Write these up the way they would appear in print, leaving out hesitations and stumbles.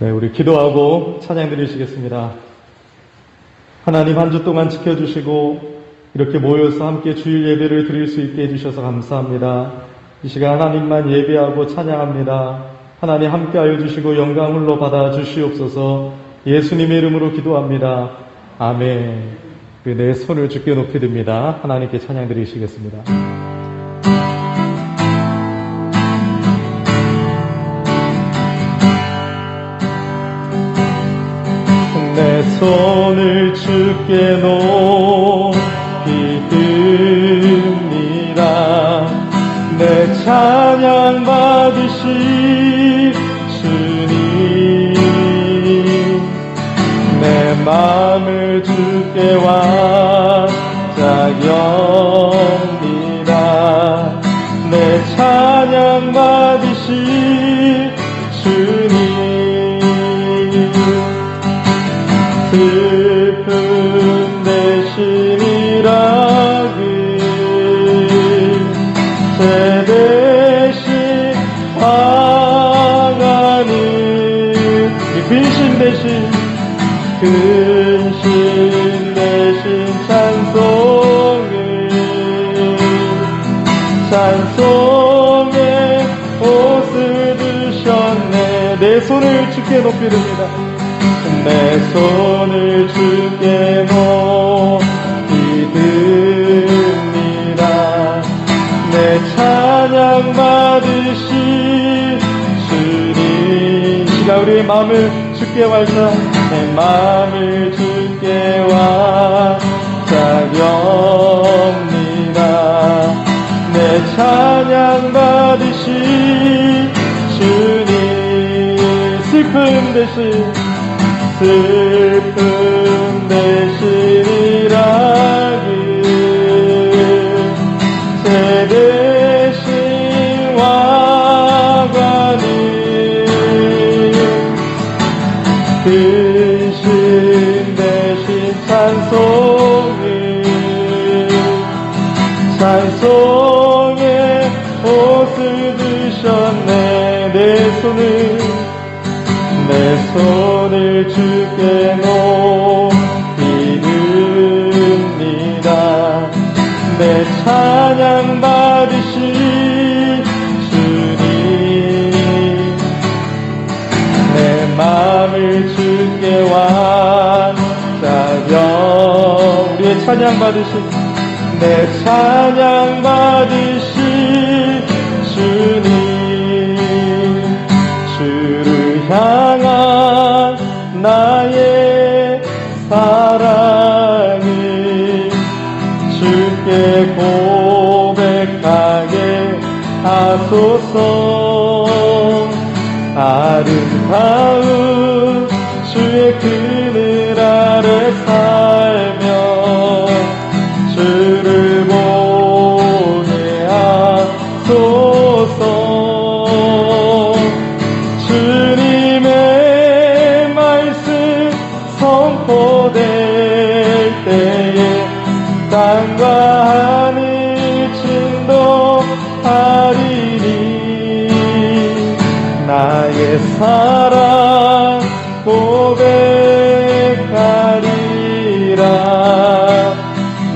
네, 우리 기도하고 찬양 드리시겠습니다. 하나님 한 주 동안 지켜주시고 이렇게 모여서 함께 주일 예배를 드릴 수 있게 해주셔서 감사합니다. 이 시간 하나님만 예배하고 찬양합니다. 하나님 함께하여 주시고 영광 홀로 받아 주시옵소서. 예수님의 이름으로 기도합니다. 아멘. 내 손을 주께 높이 듭니다. 하나님께 찬양 드리시겠습니다. 내 손을 주께 높이 듭니다. 내 찬양 받으시 주님, 내 마음을 주께 완짝 엽니다. 내 찬양 받으시 주님, 슬픔 대신이라 제 대신 화가는 근심 대신 찬송의 옷을 주셨네. 내 손을 주께 높이 듭니다. 내 손을 주께 높이 듭니다. 내 찬양 받으시 주님, 시가 우리의 마음을 주께 활짝, 내 마음을 주께 활짝 엽니다. 내 찬양 받으시 주님, 슬픔 대신이라 제 대신 화관이 근심 대신 찬송의 옷을 주셨네. 내 손을 주께 높이 듭니다. 내 찬양 받으시 주님, 내 마음을 주께 완짝 여 우리의 찬양 받으시, 내 찬양 받으시 주님, 주를 향한 나의 사랑을 주께 고백하게 하소서. 아름다운 주의 그늘 아래 살며 주를 보게 하소서. 주님의 말씀 선포될 때에 땅과 하늘 진동하리니 나의 사랑 고백하리라.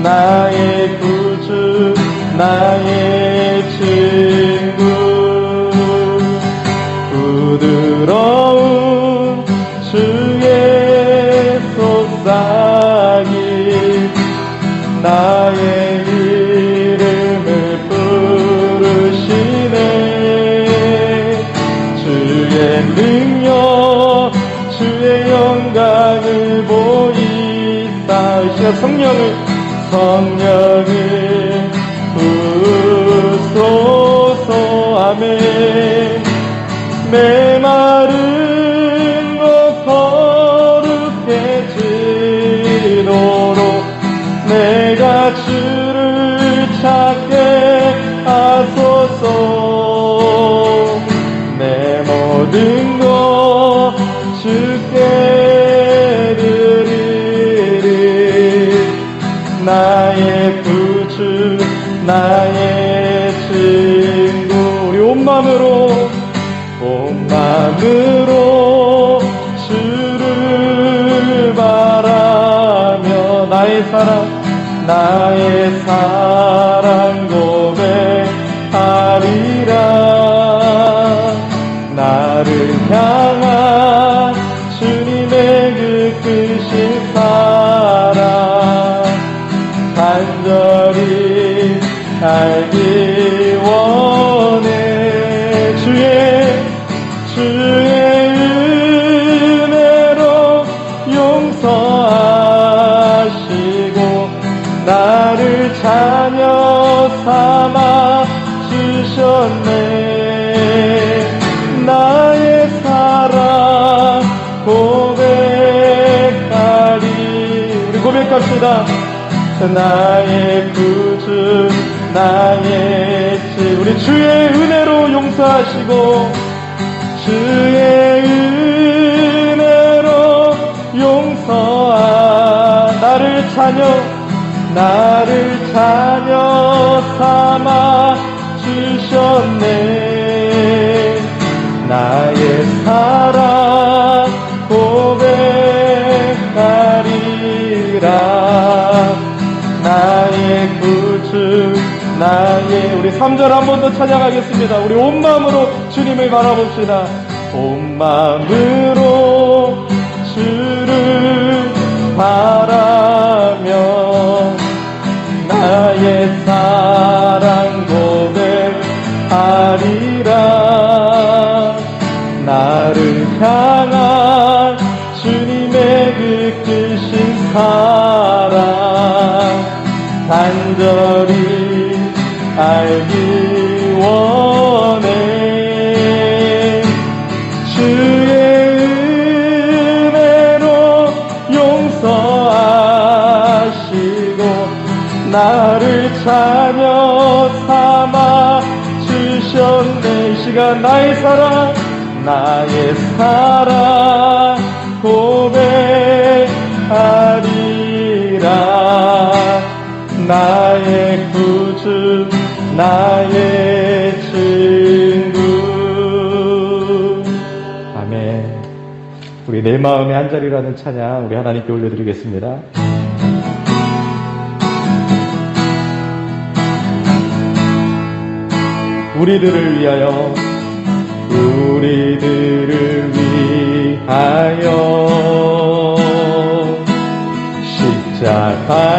나의 구주 나의 친구 부드러운 주의 속삭임 나의 이름을 부르시네. 주의 능력 주의 영광을 보이다. 성령을 부소서. 아멘. 메마른 곳 거룩해지도록 내가 주를 찾게 하소서. 내 모든 것 주께 드리리. 나의 구주 나의 사랑 고백하리라. 나를 향한 주님의 그 크신 사랑 간절히 알기 원해. 주의 은혜로 용서하시고 나를 자녀 삼아 주셨네. 나의 사랑 고백하리. 우리 고백합시다. 나의 구주 나의 주. 우리 주의 은혜로 용서하시고 주의 은혜로 용서하 나를 자녀 삼아 주셨네. 나의 사랑 고백하리라. 나의 구주 나의. 우리 3절 한 번 더 찬양하겠습니다. 우리 온 마음으로 주님을 바라봅시다. 온 마음으로 주를 바라며 나의 사랑 고백하리라. 나를 향한 주님의 그 크신 사랑 간절히 알기 원해. 주의 은혜로 용서하시고 나를 자녀 삼아 주셨네. 이 시간 나의 사랑 고백하리라. 나의 구주 나의 친구. 아멘. 우리 내 마음의 한 자리라는 찬양 우리 하나님께 올려드리겠습니다. 우리들을 위하여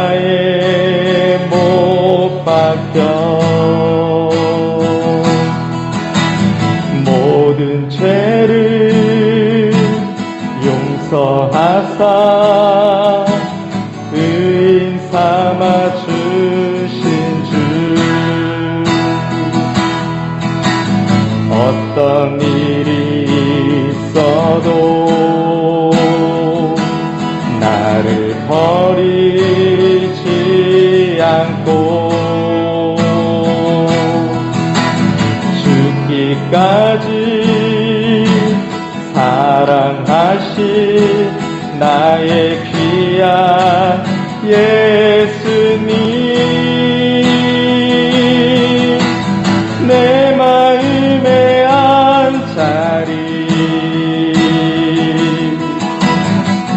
십자가에 못 박혀 모든 죄를 용서하사 의인 삼아 주신 주. 어떤 일이 있어도 나를 버리지 않고 죽기까지 사랑하신 나의 귀한 예수님. 내 마음의 한 자리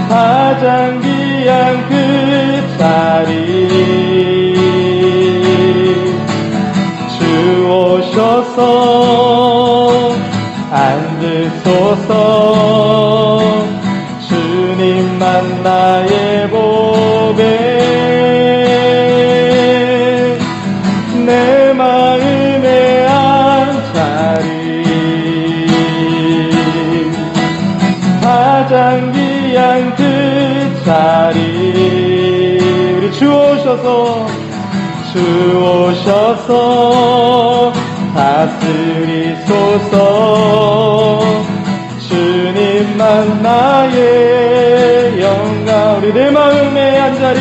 가장 귀한 그 자리 주 오셔서 앉으소서. 주님만 나의 보배. 내 마음의 한 자리 가장 귀한 그 자리 우리 주 오셔서 다스리소서. 주님만 나의 영광. 우리 내 마음의 한 자리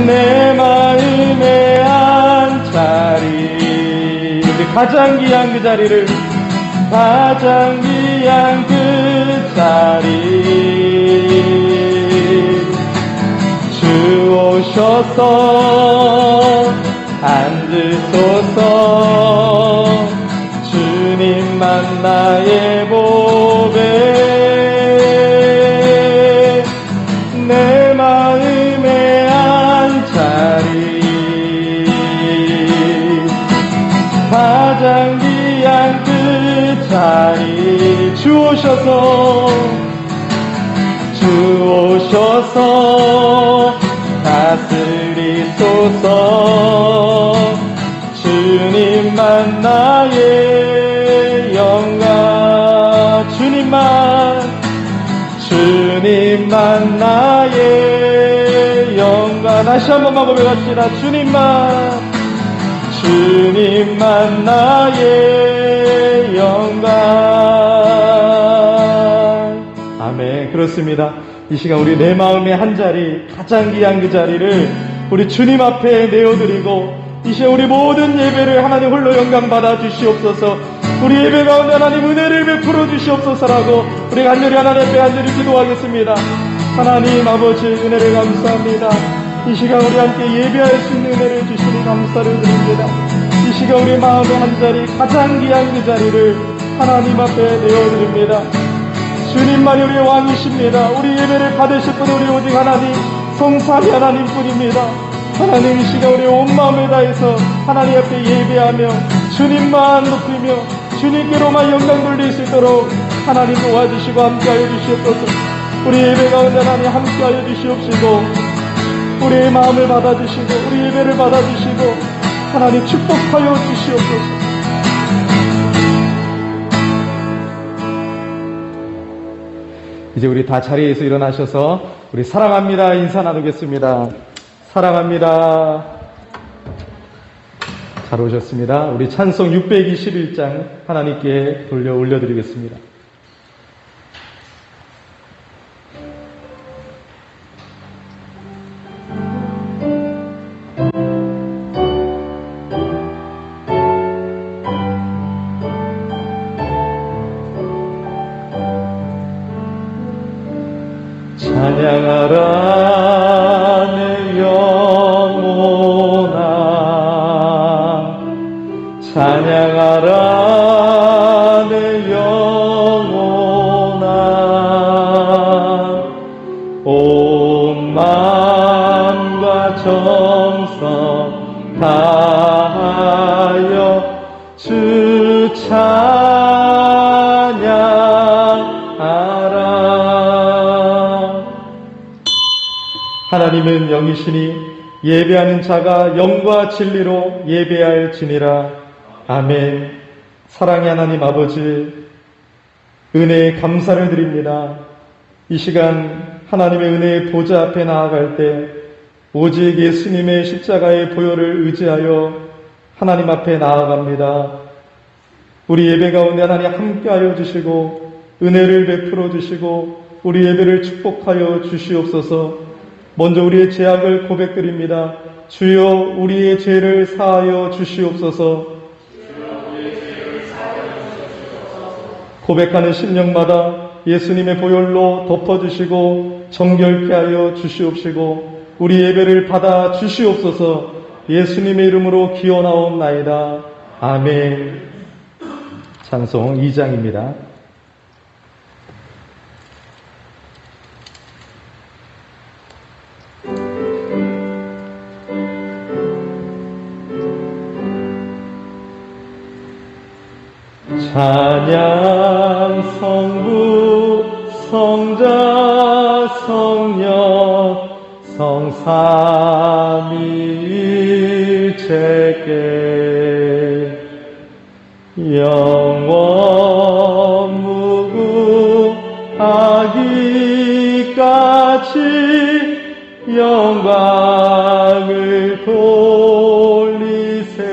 내 마음의 한 자리 우리 가장 귀한 그 자리를 가장 귀한 그 자리 주 오셔서 앉으소서. 주님만 나의 보배. 내 마음의 오셔서 다스리소서. 주님만 나의 영광, 주님만 나의 영광. 다시 한번만 고백합시다. 주님만 나의 영광. 아멘. 그렇습니다. 이 시간 우리 내 마음의 한 자리, 가장 귀한 그 자리를 우리 주님 앞에 내어드리고, 이 시간 우리 모든 예배를 하나님 홀로 영광 받아 주시옵소서. 우리 예배 가운데 하나님 은혜를 베풀어 주시옵소서라고 우리 간절히 하나님 앞에 간절히 기도하겠습니다. 하나님 아버지 은혜를 감사합니다. 이 시간 우리 함께 예배할 수 있는 은혜를 주시니 감사를 드립니다. 이 시간 우리 마음의 한 자리, 가장 귀한 그 자리를 하나님 앞에 내어드립니다. 주님만이 우리의 왕이십니다. 우리 예배를 받으실 분은 우리 오직 하나님, 성삼위 하나님뿐입니다. 하나님 이 시간 우리 온 마음을 다해서 하나님 앞에 예배하며 주님만 높이며 주님께로만 영광 돌릴 수 있도록 하나님 도와주시고 함께하여 주시옵소서. 우리 예배 가운데 하나님 함께하여 주시옵시고, 우리의 마음을 받아주시고 우리 예배를 받아주시고 하나님 축복하여 주시옵소서. 이제 우리 다 자리에서 일어나셔서 우리 사랑합니다 인사 나누겠습니다. 사랑합니다. 잘 오셨습니다. 우리 찬송 621장 하나님께 돌려 올려드리겠습니다. 찬양하라 내 영혼아, 찬양하라 내 영혼아, 온 마음과 정성 다하여 주 찬양하라. 하나님은 영이시니 예배하는 자가 영과 진리로 예배할지니라. 아멘. 사랑의 하나님 아버지, 은혜에 감사를 드립니다. 이 시간 하나님의 은혜의 보좌 앞에 나아갈 때 오직 예수님의 십자가의 보혈을 의지하여 하나님 앞에 나아갑니다. 우리 예배 가운데 하나님 함께하여 주시고 은혜를 베풀어 주시고 우리 예배를 축복하여 주시옵소서. 먼저 우리의 죄악을 고백드립니다. 주여 우리의 죄를 사하여 주시옵소서. 고백하는 심령마다 예수님의 보혈로 덮어주시고 정결케 하여 주시옵시고 우리 예배를 받아 주시옵소서. 예수님의 이름으로 기원하옵나이다. 아멘. 찬송 2장입니다. 찬양 성부 성자 성령 성삼위일체께 영원 무궁하기까지 영광을 돌리세.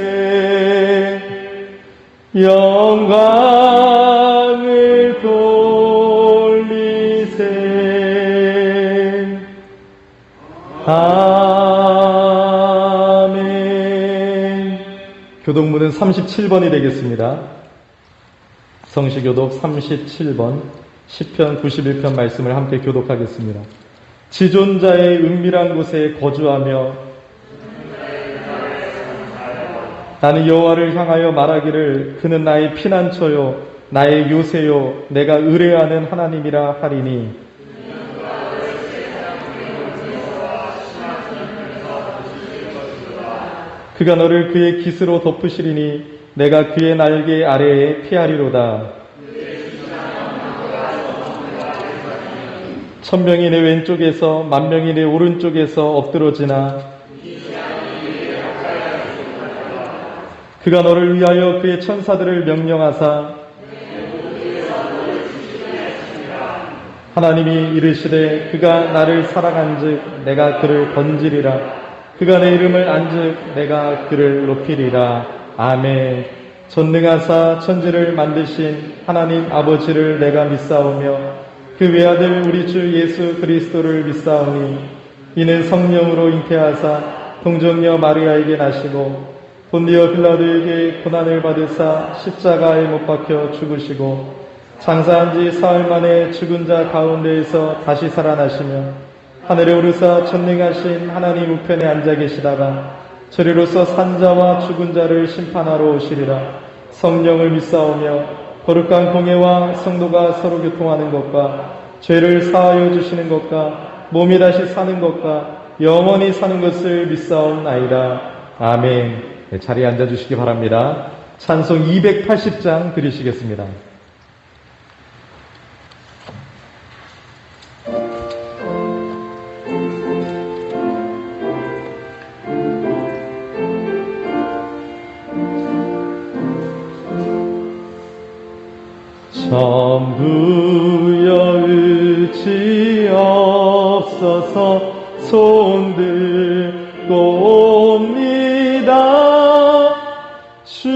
영광을 돌리세. 아멘. 교독문은 37번이 되겠습니다. 성시교독 37번, 시편 91편 말씀을 함께 교독하겠습니다. 지존자의 은밀한 곳에 거주하며 나는 여호와를 향하여 말하기를 그는 나의 피난처요 나의 요새요 내가 의뢰하는 하나님이라 하리니. 그가 너를 그의 깃으로 덮으시리니 내가 그의 날개 아래에 피하리로다. 천명이 내 왼쪽에서 만명이 내 오른쪽에서 엎드러지나 그가 너를 위하여 그의 천사들을 명령하사 하나님이 이르시되 그가 나를 사랑한즉 내가 그를 건지리라. 그가 내 이름을 안즉 내가 그를 높이리라. 아멘. 전능하사 천지를 만드신 하나님 아버지를 내가 믿사오며 그 외아들 우리 주 예수 그리스도를 믿사오니 이는 성령으로 잉태하사 동정녀 마리아에게 나시고 본디오 빌라도에게 고난을 받으사 십자가에 못 박혀 죽으시고 장사한 지 사흘 만에 죽은 자 가운데에서 다시 살아나시며 하늘에 오르사 전능하신 하나님 우편에 앉아 계시다가 저리로서 산자와 죽은 자를 심판하러 오시리라. 성령을 믿사오며 거룩한 공예와 성도가 서로 교통하는 것과 죄를 사하여 주시는 것과 몸이 다시 사는 것과 영원히 사는 것을 믿사옵나이다. 아멘. 네, 자리에 앉아주시기 바랍니다. 찬송 280장 드리시겠습니다. 전부여 의지 없어서 손 들고 옵니다. 주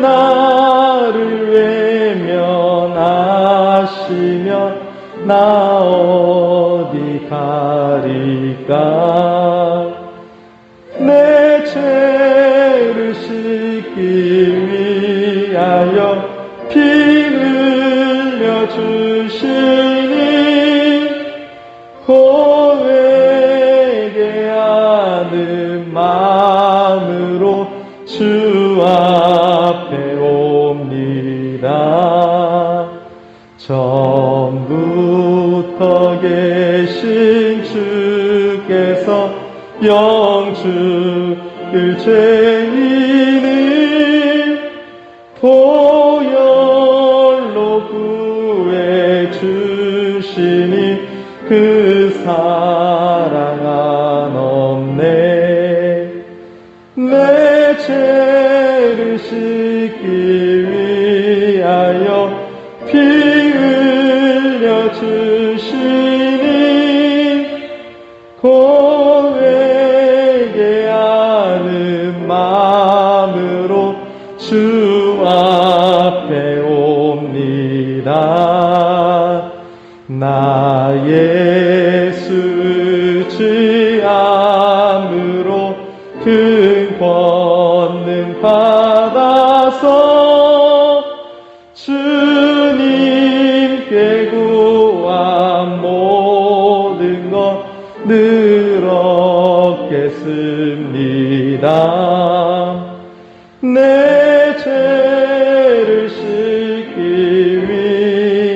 나를 외면하시면 나 어디 가리까. 내 죄를 씻기 위하여 피 흘려주시니 고백에 하는 마음으로 주 앞에 옵니다. 처음부터 계신 주께서 영죽을 죄인을 보혈로 구해 주시니 그 사랑 한없네. 내 죄를 씻기 위하여 피 흘려 주시니 고백에 하는 마음으로 주 앞에 옵니다. 나 예수 주 암으로 큰 권능 받아서 주님께 구한 모든 것 늘 얻겠습니다. 내 죄를 씻기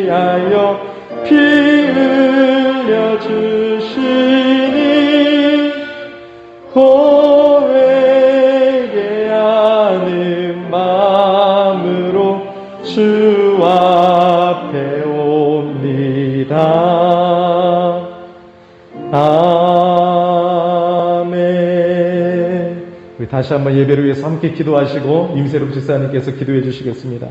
위하여 피 흘려 주시니 고백에 하는 마음으로 주 앞에 옵니다. 아멘. 우리 다시 한번 예배를 위해서 함께 기도하시고 임세록 집사님께서 기도해 주시겠습니다.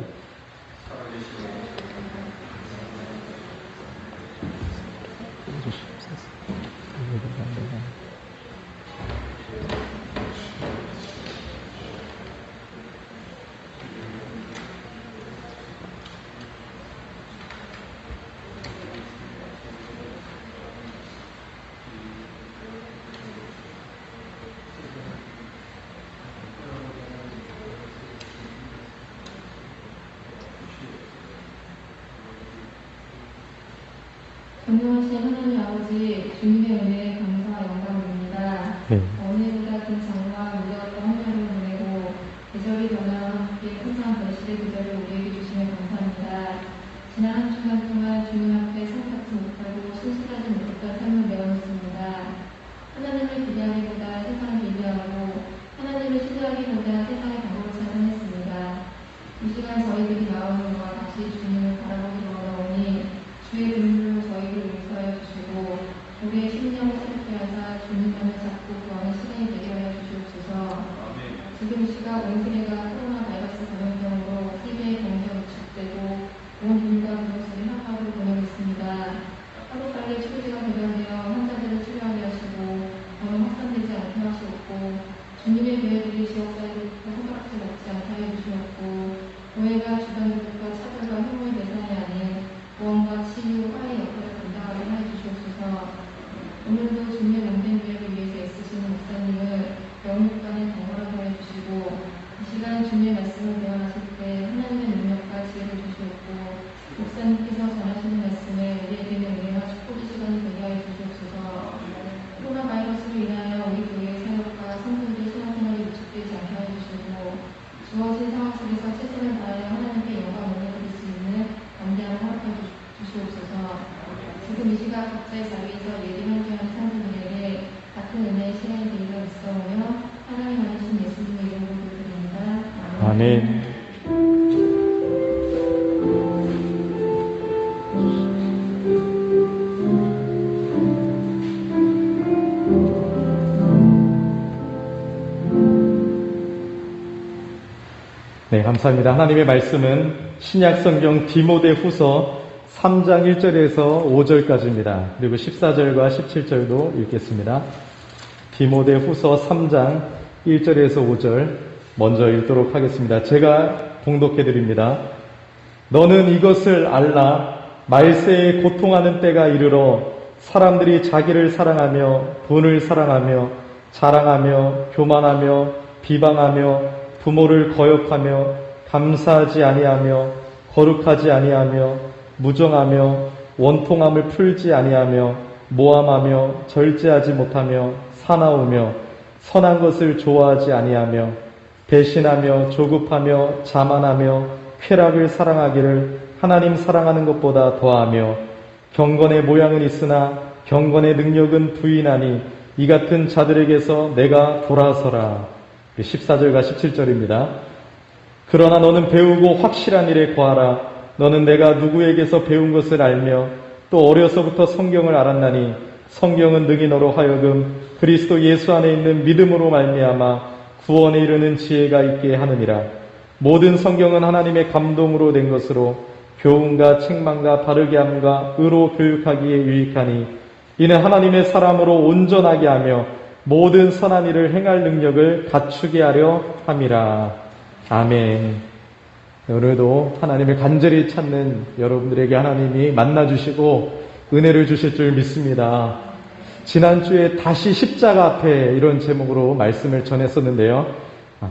존경하신 하나님 아버지, 주님의 은혜에 감사 영광드립니다. 오늘보다 큰 장막 위대한 한여름을 보내고 계절이 변화와 함께 항상 별실의 계절을 우리에게 주시면 감사합니다. 지난 한 주간 동안 주님 앞에 성탁지 못하고 신실하지 못했던 삶을 내어놓습니다. 하나님을 기대하기보다 세상을 기대하고 하나님을 신뢰하기보다 세상의 방법을 찾아냈습니다. 이 시간 저희들이 나오는 것과 다시 주님을 바라보기 어려우니 주의 눈으로 저희를 용서하여 주시고 우리의 심령을 새롭게 하사 주님만을 잡고 구하는 시간이 되게 하여 주시옵소서. 지금 이 시각 온 세계가 코로나 바이러스 감염병으로 세계의 경제가 위축되고 온 인류가 그것을 한가하고 보내고 있습니다. 하루빨리 치료제가 개발되어 환자들을 치료하게 하시고 더는 확산되지 않게 하시옵고 주님의 교회들이 지역사회로부터 손가락질 먹지 않게 하여 주시옵고 교회가 주변들과 차별과 혐오의 대상이 아닌 구원과 치유, 화해 역할을 감당하게 하여 주시옵소서. 오늘도 주님의 몸된 교회를 위해서 애쓰시는 목사님을 영육간에 건강하게 하여 주시고 이 시간 주님의 말씀을 대화하실 때 하나님의 능력과 지혜를 주시옵고 목사님께서 전하시는 말씀에 우리에게는 은혜와 축복의 시간이 되게 하여 주시옵소서. 코로나 바이러스로 인하여 우리 교회의 사역과 성도들의 신앙생활이 위축되지 않게 하여 주시고 주어진 상황 속에서 최선을 다하여 하나님께 영광 올려드릴 수 있는 담대함을 허락해 주시옵소서. 지금 이 시각 각자의 자리에서 예리한 주하는 성도들에게 같은 은혜의 시간이 되기를 믿사오며 하나님 아니신 예수님의 이름으로 기도드립니다. 아멘. 네, 감사합니다. 하나님의 말씀은 신약 성경 디모데 후서 3장 1절에서 5절까지입니다. 그리고 14절과 17절도 읽겠습니다. 디모데 후서 3장 1절에서 5절 먼저 읽도록 하겠습니다. 제가 봉독해 드립니다. 너는 이것을 알라. 말세에 고통하는 때가 이르러 사람들이 자기를 사랑하며 돈을 사랑하며 자랑하며 교만하며 비방하며 부모를 거역하며 감사하지 아니하며 거룩하지 아니하며 무정하며 원통함을 풀지 아니하며 모함하며 절제하지 못하며 사나우며 선한 것을 좋아하지 아니하며 배신하며 조급하며 자만하며 쾌락을 사랑하기를 하나님 사랑하는 것보다 더하며 경건의 모양은 있으나 경건의 능력은 부인하니 이 같은 자들에게서 내가 돌아서라. 14절과 17절입니다. 그러나 너는 배우고 확실한 일에 거하라. 너는 내가 누구에게서 배운 것을 알며 또 어려서부터 성경을 알았나니 성경은 능히 너로 하여금 그리스도 예수 안에 있는 믿음으로 말미암아 구원에 이르는 지혜가 있게 하느니라. 모든 성경은 하나님의 감동으로 된 것으로 교훈과 책망과 바르게 함과 의로 교육하기에 유익하니 이는 하나님의 사람으로 온전하게 하며 모든 선한 일을 행할 능력을 갖추게 하려 함이라. 아멘. 오늘도 하나님을 간절히 찾는 여러분들에게 하나님이 만나주시고 은혜를 주실 줄 믿습니다. 지난주에 다시 십자가 앞에 이런 제목으로 말씀을 전했었는데요.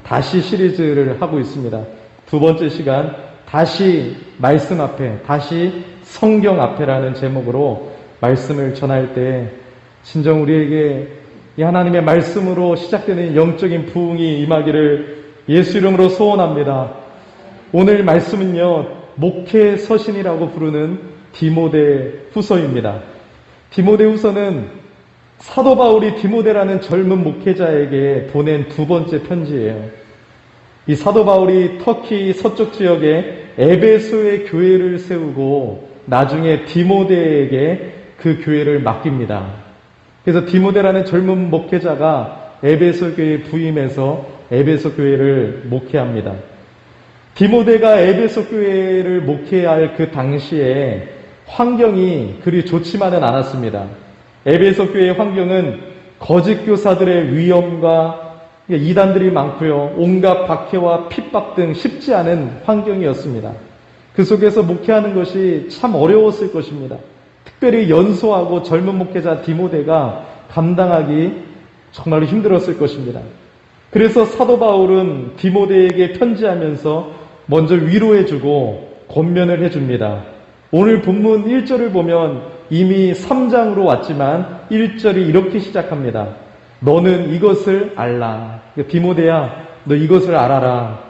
다시 시리즈를 하고 있습니다. 두 번째 시간 다시 말씀 앞에, 다시 성경 앞에라는 제목으로 말씀을 전할 때 진정 우리에게 이 하나님의 말씀으로 시작되는 영적인 부흥이 임하기를 예수 이름으로 소원합니다. 오늘 말씀은요, 목회 서신이라고 부르는 디모데 후서입니다. 디모데 후서는 사도 바울이 디모데라는 젊은 목회자에게 보낸 두 번째 편지예요. 이 사도 바울이 터키 서쪽 지역에 에베소의 교회를 세우고 나중에 디모데에게 그 교회를 맡깁니다. 그래서 디모데라는 젊은 목회자가 에베소 교회에 부임해서 에베소 교회를 목회합니다. 디모데가 에베소 교회를 목회할 그 당시에 환경이 그리 좋지만은 않았습니다. 에베소 교회의 환경은 거짓 교사들의 위험과 이단들이 많고요. 온갖 박해와 핍박 등 쉽지 않은 환경이었습니다. 그 속에서 목회하는 것이 참 어려웠을 것입니다. 특별히 연소하고 젊은 목회자 디모데가 감당하기 정말로 힘들었을 것입니다. 그래서 사도 바울은 디모데에게 편지하면서 먼저 위로해주고 권면을 해줍니다. 오늘 본문 1절을 보면 이미 3장으로 왔지만 1절이 이렇게 시작합니다. 너는 이것을 알라. 디모데야, 너 이것을 알아라.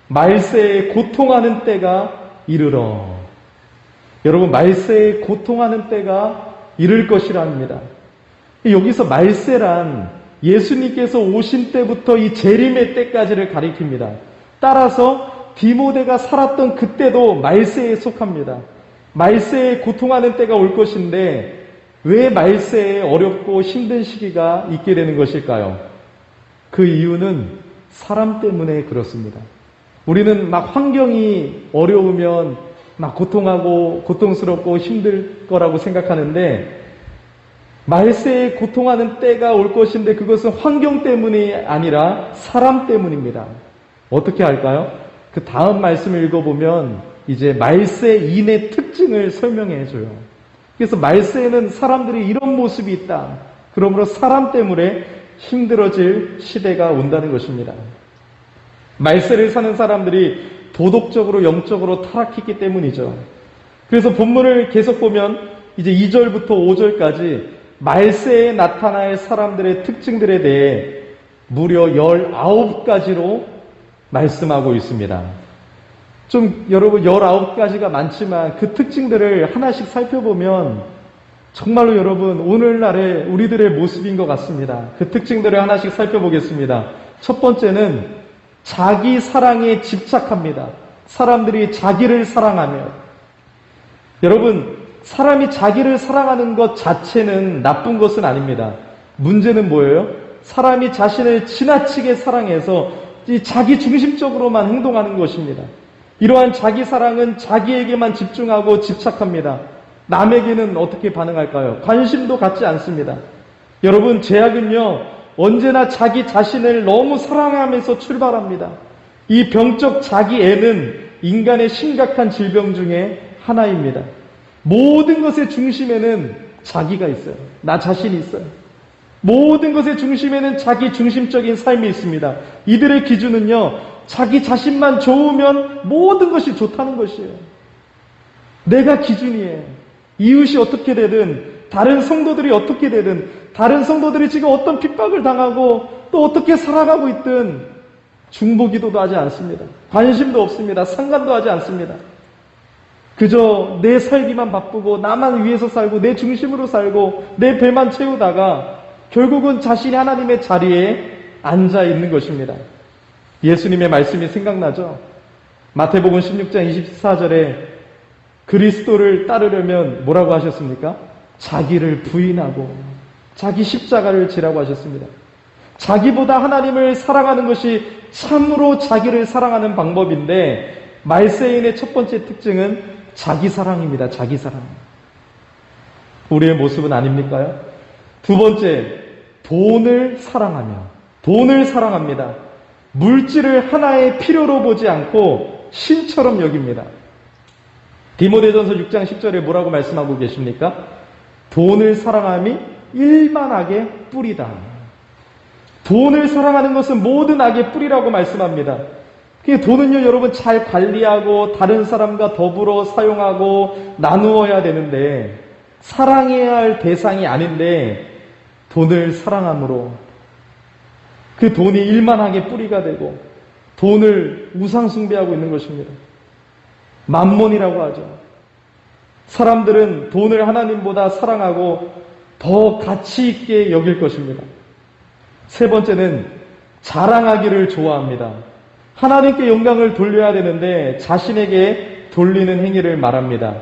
말세에 고통하는 때가 이르러. 여러분, 말세에 고통하는 때가 이를 것이랍니다. 여기서 말세란 예수님께서 오신 때부터 이 재림의 때까지를 가리킵니다. 따라서 디모데가 살았던 그때도 말세에 속합니다. 말세에 고통하는 때가 올 것인데 왜 말세에 어렵고 힘든 시기가 있게 되는 것일까요? 그 이유는 사람 때문에 그렇습니다. 우리는 막 환경이 어려우면 막 고통하고 고통스럽고 힘들 거라고 생각하는데 말세에 고통하는 때가 올 것인데 그것은 환경 때문이 아니라 사람 때문입니다. 어떻게 할까요? 그 다음 말씀을 읽어보면 이제 말세인의 특징을 설명해 줘요. 그래서 말세에는 사람들이 이런 모습이 있다. 그러므로 사람 때문에 힘들어질 시대가 온다는 것입니다. 말세를 사는 사람들이 도덕적으로 영적으로 타락했기 때문이죠. 그래서 본문을 계속 보면 이제 2절부터 5절까지 말세에 나타날 사람들의 특징들에 대해 무려 19가지로 말씀하고 있습니다. 좀 여러분 19가지가 많지만 그 특징들을 하나씩 살펴보면 정말로 여러분 오늘날의 우리들의 모습인 것 같습니다. 그 특징들을 하나씩 살펴보겠습니다. 첫 번째는 자기 사랑에 집착합니다. 사람들이 자기를 사랑하며 여러분 사람이 자기를 사랑하는 것 자체는 나쁜 것은 아닙니다. 문제는 뭐예요? 사람이 자신을 지나치게 사랑해서 이 자기 중심적으로만 행동하는 것입니다. 이러한 자기 사랑은 자기에게만 집중하고 집착합니다. 남에게는 어떻게 반응할까요? 관심도 갖지 않습니다. 여러분, 죄악은요, 언제나 자기 자신을 너무 사랑하면서 출발합니다. 이 병적 자기애는 인간의 심각한 질병 중에 하나입니다. 모든 것의 중심에는 자기가 있어요. 나 자신이 있어요. 모든 것의 중심에는 자기 중심적인 삶이 있습니다. 이들의 기준은요, 자기 자신만 좋으면 모든 것이 좋다는 것이에요. 내가 기준이에요. 이웃이 어떻게 되든, 다른 성도들이 어떻게 되든, 다른 성도들이 지금 어떤 핍박을 당하고 또 어떻게 살아가고 있든 중보기도도 하지 않습니다. 관심도 없습니다. 상관도 하지 않습니다. 그저 내 살기만 바쁘고 나만 위해서 살고 내 중심으로 살고 내 배만 채우다가 결국은 자신이 하나님의 자리에 앉아 있는 것입니다. 예수님의 말씀이 생각나죠? 마태복음 16장 24절에 그리스도를 따르려면 뭐라고 하셨습니까? 자기를 부인하고 자기 십자가를 지라고 하셨습니다. 자기보다 하나님을 사랑하는 것이 참으로 자기를 사랑하는 방법인데 말세인의 첫 번째 특징은 자기 사랑입니다. 자기 사랑. 우리의 모습은 아닙니까요? 두 번째, 돈을 사랑합니다. 물질을 하나의 필요로 보지 않고 신처럼 여깁니다. 디모데전서 6장 10절에 뭐라고 말씀하고 계십니까? 돈을 사랑함이 일만악의 뿌리다. 돈을 사랑하는 것은 모든 악의 뿌리라고 말씀합니다. 돈은요, 여러분 잘 관리하고 다른 사람과 더불어 사용하고 나누어야 되는데 사랑해야 할 대상이 아닌데 돈을 사랑함으로 그 돈이 일만하게 뿌리가 되고 돈을 우상 숭배하고 있는 것입니다. 만몬이라고 하죠. 사람들은 돈을 하나님보다 사랑하고 더 가치 있게 여길 것입니다. 세 번째는 자랑하기를 좋아합니다. 하나님께 영광을 돌려야 되는데 자신에게 돌리는 행위를 말합니다.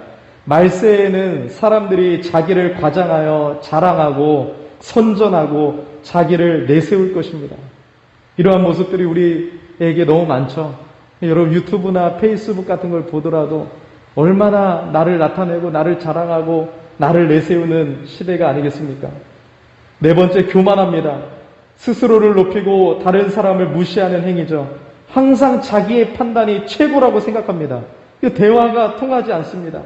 말세에는 사람들이 자기를 과장하여 자랑하고 선전하고 자기를 내세울 것입니다. 이러한 모습들이 우리에게 너무 많죠. 여러분 유튜브나 페이스북 같은 걸 보더라도 얼마나 나를 나타내고 나를 자랑하고 나를 내세우는 시대가 아니겠습니까? 네 번째, 교만합니다. 스스로를 높이고 다른 사람을 무시하는 행위죠. 항상 자기의 판단이 최고라고 생각합니다. 대화가 통하지 않습니다.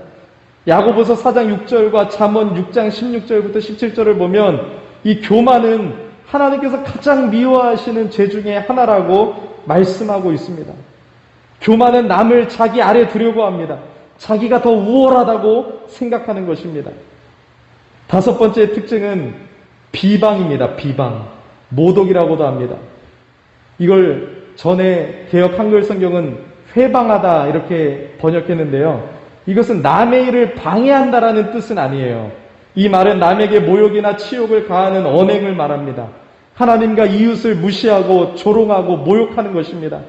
야고보서 4장 6절과 잠언 6장 16절부터 17절을 보면 이 교만은 하나님께서 가장 미워하시는 죄 중에 하나라고 말씀하고 있습니다. 교만은 남을 자기 아래 두려고 합니다. 자기가 더 우월하다고 생각하는 것입니다. 다섯 번째 특징은 비방입니다. 비방. 모독이라고도 합니다. 이걸 전에 개역 한글 성경은 회방하다 이렇게 번역했는데요. 이것은 남의 일을 방해한다라는 뜻은 아니에요. 이 말은 남에게 모욕이나 치욕을 가하는 언행을 말합니다. 하나님과 이웃을 무시하고 조롱하고 모욕하는 것입니다.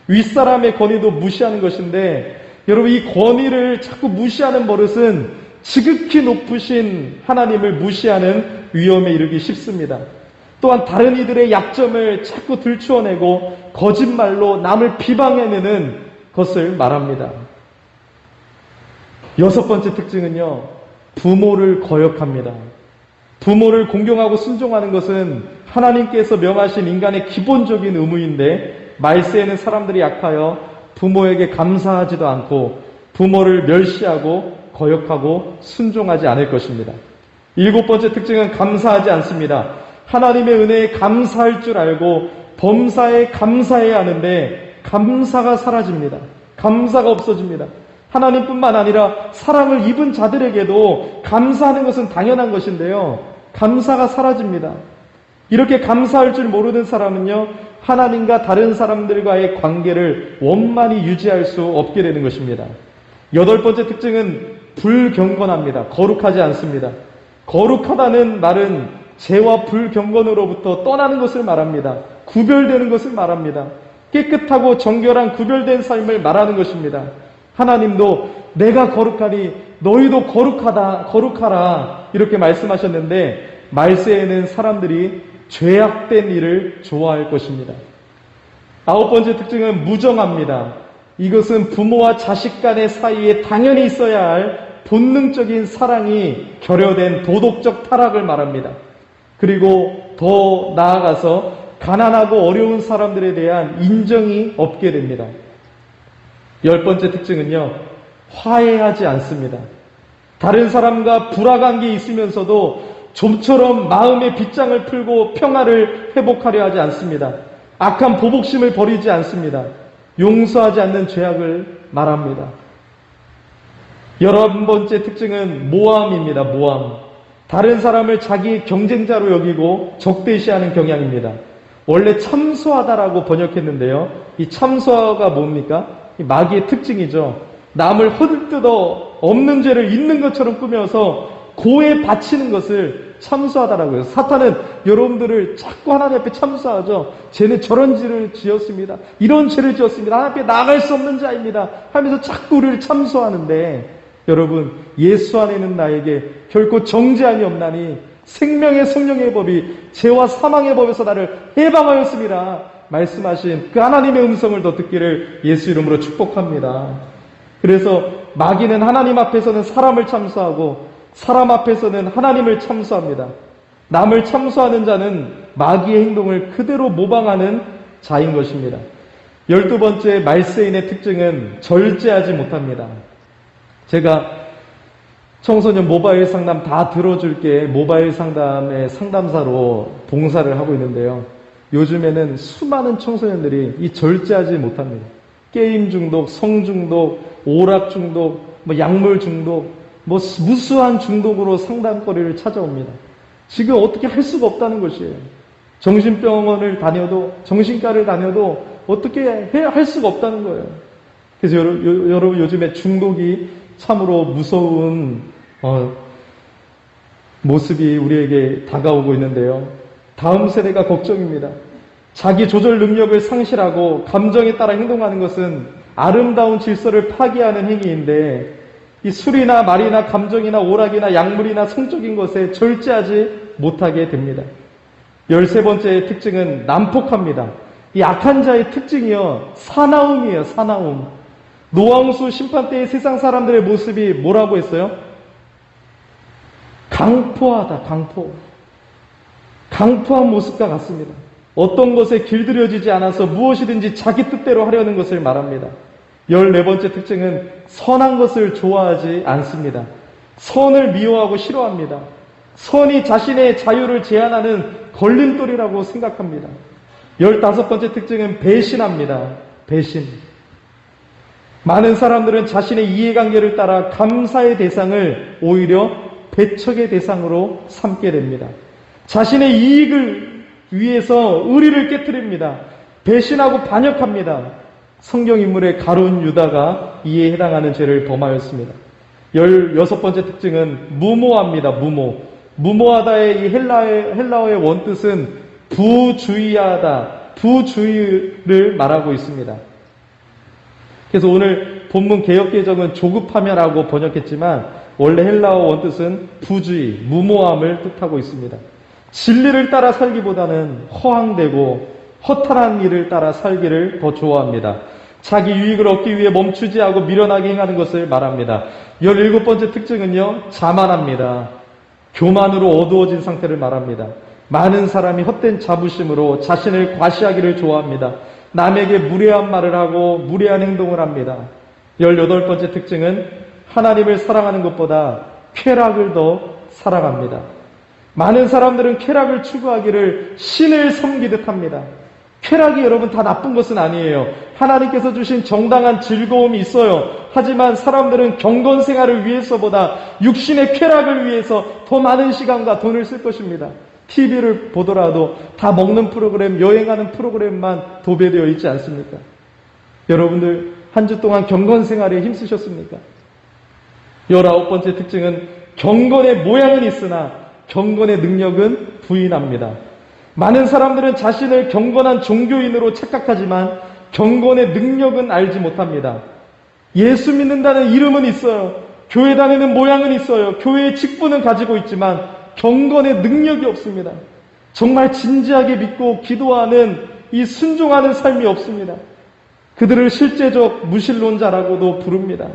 윗사람의 권위도 무시하는 것인데 여러분 이 권위를 자꾸 무시하는 버릇은 지극히 높으신 하나님을 무시하는 위험에 이르기 쉽습니다. 또한 다른 이들의 약점을 자꾸 들추어내고 거짓말로 남을 비방해내는 것을 말합니다. 여섯 번째 특징은요, 부모를 거역합니다. 부모를 공경하고 순종하는 것은 하나님께서 명하신 인간의 기본적인 의무인데, 말세에는 사람들이 약하여 부모에게 감사하지도 않고 부모를 멸시하고 거역하고 순종하지 않을 것입니다. 일곱 번째 특징은 감사하지 않습니다. 하나님의 은혜에 감사할 줄 알고 범사에 감사해야 하는데 감사가 사라집니다. 감사가 없어집니다. 하나님뿐만 아니라 사랑을 입은 자들에게도 감사하는 것은 당연한 것인데요, 감사가 사라집니다. 이렇게 감사할 줄 모르는 사람은요, 하나님과 다른 사람들과의 관계를 원만히 유지할 수 없게 되는 것입니다. 여덟 번째 특징은 불경건합니다. 거룩하지 않습니다. 거룩하다는 말은 죄와 불경건으로부터 떠나는 것을 말합니다. 구별되는 것을 말합니다. 깨끗하고 정결한 구별된 삶을 말하는 것입니다. 하나님도 내가 거룩하니 너희도 거룩하라 이렇게 말씀하셨는데, 말세에는 사람들이 죄악된 일을 좋아할 것입니다. 아홉 번째 특징은 무정합니다. 이것은 부모와 자식 간의 사이에 당연히 있어야 할 본능적인 사랑이 결여된 도덕적 타락을 말합니다. 그리고 더 나아가서 가난하고 어려운 사람들에 대한 인정이 없게 됩니다. 열 번째 특징은요, 화해하지 않습니다. 다른 사람과 불화한 게 있으면서도 좀처럼 마음의 빗장을 풀고 평화를 회복하려 하지 않습니다. 악한 보복심을 버리지 않습니다. 용서하지 않는 죄악을 말합니다. 11번째 특징은 모함입니다. 모함. 다른 사람을 자기 경쟁자로 여기고 적대시하는 경향입니다. 원래 참소하다라고 번역했는데요, 이 참소가 뭡니까? 이 마귀의 특징이죠. 남을 허들뜯어 없는 죄를 있는 것처럼 꾸며서 고에 바치는 것을 참소하다라고 해요. 사탄은 여러분들을 자꾸 하나님 앞에 참소하죠. 쟤는 저런 죄를 지었습니다. 이런 죄를 지었습니다. 하나님 앞에 나갈 수 없는 자입니다 하면서 자꾸 우리를 참소하는데, 여러분, 예수 안에 있는 나에게 결코 정죄함이 없나니 생명의 성령의 법이 죄와 사망의 법에서 나를 해방하였습니다 말씀하신 그 하나님의 음성을 더 듣기를 예수 이름으로 축복합니다. 그래서 마귀는 하나님 앞에서는 사람을 참소하고 사람 앞에서는 하나님을 참소합니다. 남을 참소하는 자는 마귀의 행동을 그대로 모방하는 자인 것입니다. 12번째 말세인의 특징은 절제하지 못합니다. 제가 청소년 모바일 상담 다 들어줄게 모바일 상담의 상담사로 봉사를 하고 있는데요, 요즘에는 수많은 청소년들이 이 절제하지 못합니다. 게임 중독, 성 중독, 오락 중독, 약물 중독, 무수한 중독으로 상담거리를 찾아옵니다. 지금 어떻게 할 수가 없다는 것이에요. 정신병원을 다녀도, 정신과를 다녀도 어떻게 할 수가 없다는 거예요. 그래서 여러분 요즘에 중독이 참으로 무서운 모습이 우리에게 다가오고 있는데요, 다음 세대가 걱정입니다. 자기 조절 능력을 상실하고 감정에 따라 행동하는 것은 아름다운 질서를 파괴하는 행위인데, 이 술이나 말이나 감정이나 오락이나 약물이나 성적인 것에 절제하지 못하게 됩니다. 13번째 특징은 난폭합니다. 이 악한 자의 특징이요, 사나움이에요. 사나움. 노왕수 심판 때의 세상 사람들의 모습이 뭐라고 했어요? 강포하다. 강포한 모습과 같습니다. 어떤 것에 길들여지지 않아서 무엇이든지 자기 뜻대로 하려는 것을 말합니다. 14번째 특징은 선한 것을 좋아하지 않습니다. 선을 미워하고 싫어합니다. 선이 자신의 자유를 제한하는 걸림돌이라고 생각합니다. 15번째 특징은 배신합니다. 배신. 많은 사람들은 자신의 이해관계를 따라 감사의 대상을 오히려 배척의 대상으로 삼게 됩니다. 자신의 이익을 위해서 의리를 깨트립니다. 배신하고 반역합니다. 성경 인물의 가룟 유다가 이에 해당하는 죄를 범하였습니다. 16번째 특징은 무모합니다. 무모하다의 이 헬라어의 원뜻은 부주의하다, 부주의를 말하고 있습니다. 그래서 오늘 본문 개역개정은 조급하며라고 번역했지만 원래 헬라어 원뜻은 부주의, 무모함을 뜻하고 있습니다. 진리를 따라 살기보다는 허황되고 허탈한 일을 따라 살기를 더 좋아합니다. 자기 유익을 얻기 위해 멈추지 않고 미련하게 행하는 것을 말합니다. 17번째 특징은요, 자만합니다. 교만으로 어두워진 상태를 말합니다. 많은 사람이 헛된 자부심으로 자신을 과시하기를 좋아합니다. 남에게 무례한 말을 하고 무례한 행동을 합니다. 18번째 특징은 하나님을 사랑하는 것보다 쾌락을 더 사랑합니다. 많은 사람들은 쾌락을 추구하기를 신을 섬기듯 합니다. 쾌락이 여러분 다 나쁜 것은 아니에요. 하나님께서 주신 정당한 즐거움이 있어요. 하지만 사람들은 경건 생활을 위해서보다 육신의 쾌락을 위해서 더 많은 시간과 돈을 쓸 것입니다. TV를 보더라도 다 먹는 프로그램, 여행하는 프로그램만 도배되어 있지 않습니까? 여러분들 한 주 동안 경건 생활에 힘쓰셨습니까? 19번째 특징은 경건의 모양은 있으나 경건의 능력은 부인합니다. 많은 사람들은 자신을 경건한 종교인으로 착각하지만 경건의 능력은 알지 못합니다. 예수 믿는다는 이름은 있어요. 교회 다니는 모양은 있어요. 교회의 직분은 가지고 있지만 경건의 능력이 없습니다. 정말 진지하게 믿고 기도하는 이 순종하는 삶이 없습니다. 그들을 실제적 무신론자라고도 부릅니다.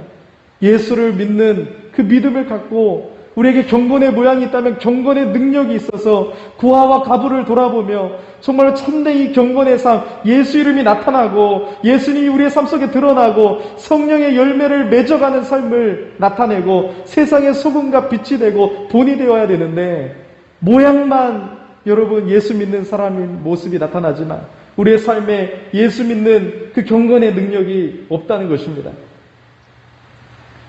예수를 믿는 그 믿음을 갖고 우리에게 경건의 모양이 있다면 경건의 능력이 있어서 구하와 가부를 돌아보며 정말 참된 이 경건의 삶, 예수 이름이 나타나고 예수님이 우리의 삶 속에 드러나고 성령의 열매를 맺어가는 삶을 나타내고 세상의 소금과 빛이 되고 본이 되어야 되는데 모양만 여러분 예수 믿는 사람인 모습이 나타나지만 우리의 삶에 예수 믿는 그 경건의 능력이 없다는 것입니다.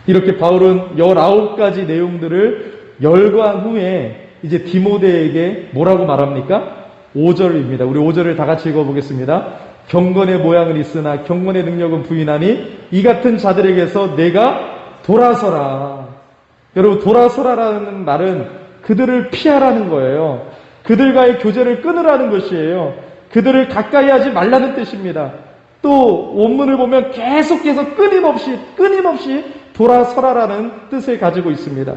이렇게 바울은 19가지 내용들을 열거한 후에 이제 디모데에게 뭐라고 말합니까? 5절입니다. 우리 5절을 다 같이 읽어보겠습니다. 경건의 모양은 있으나 경건의 능력은 부인하니 이 같은 자들에게서 내가 돌아서라. 여러분 돌아서라라는 말은 그들을 피하라는 거예요. 그들과의 교제를 끊으라는 것이에요. 그들을 가까이 하지 말라는 뜻입니다. 또 원문을 보면 계속해서 끊임없이 돌아서라라는 뜻을 가지고 있습니다.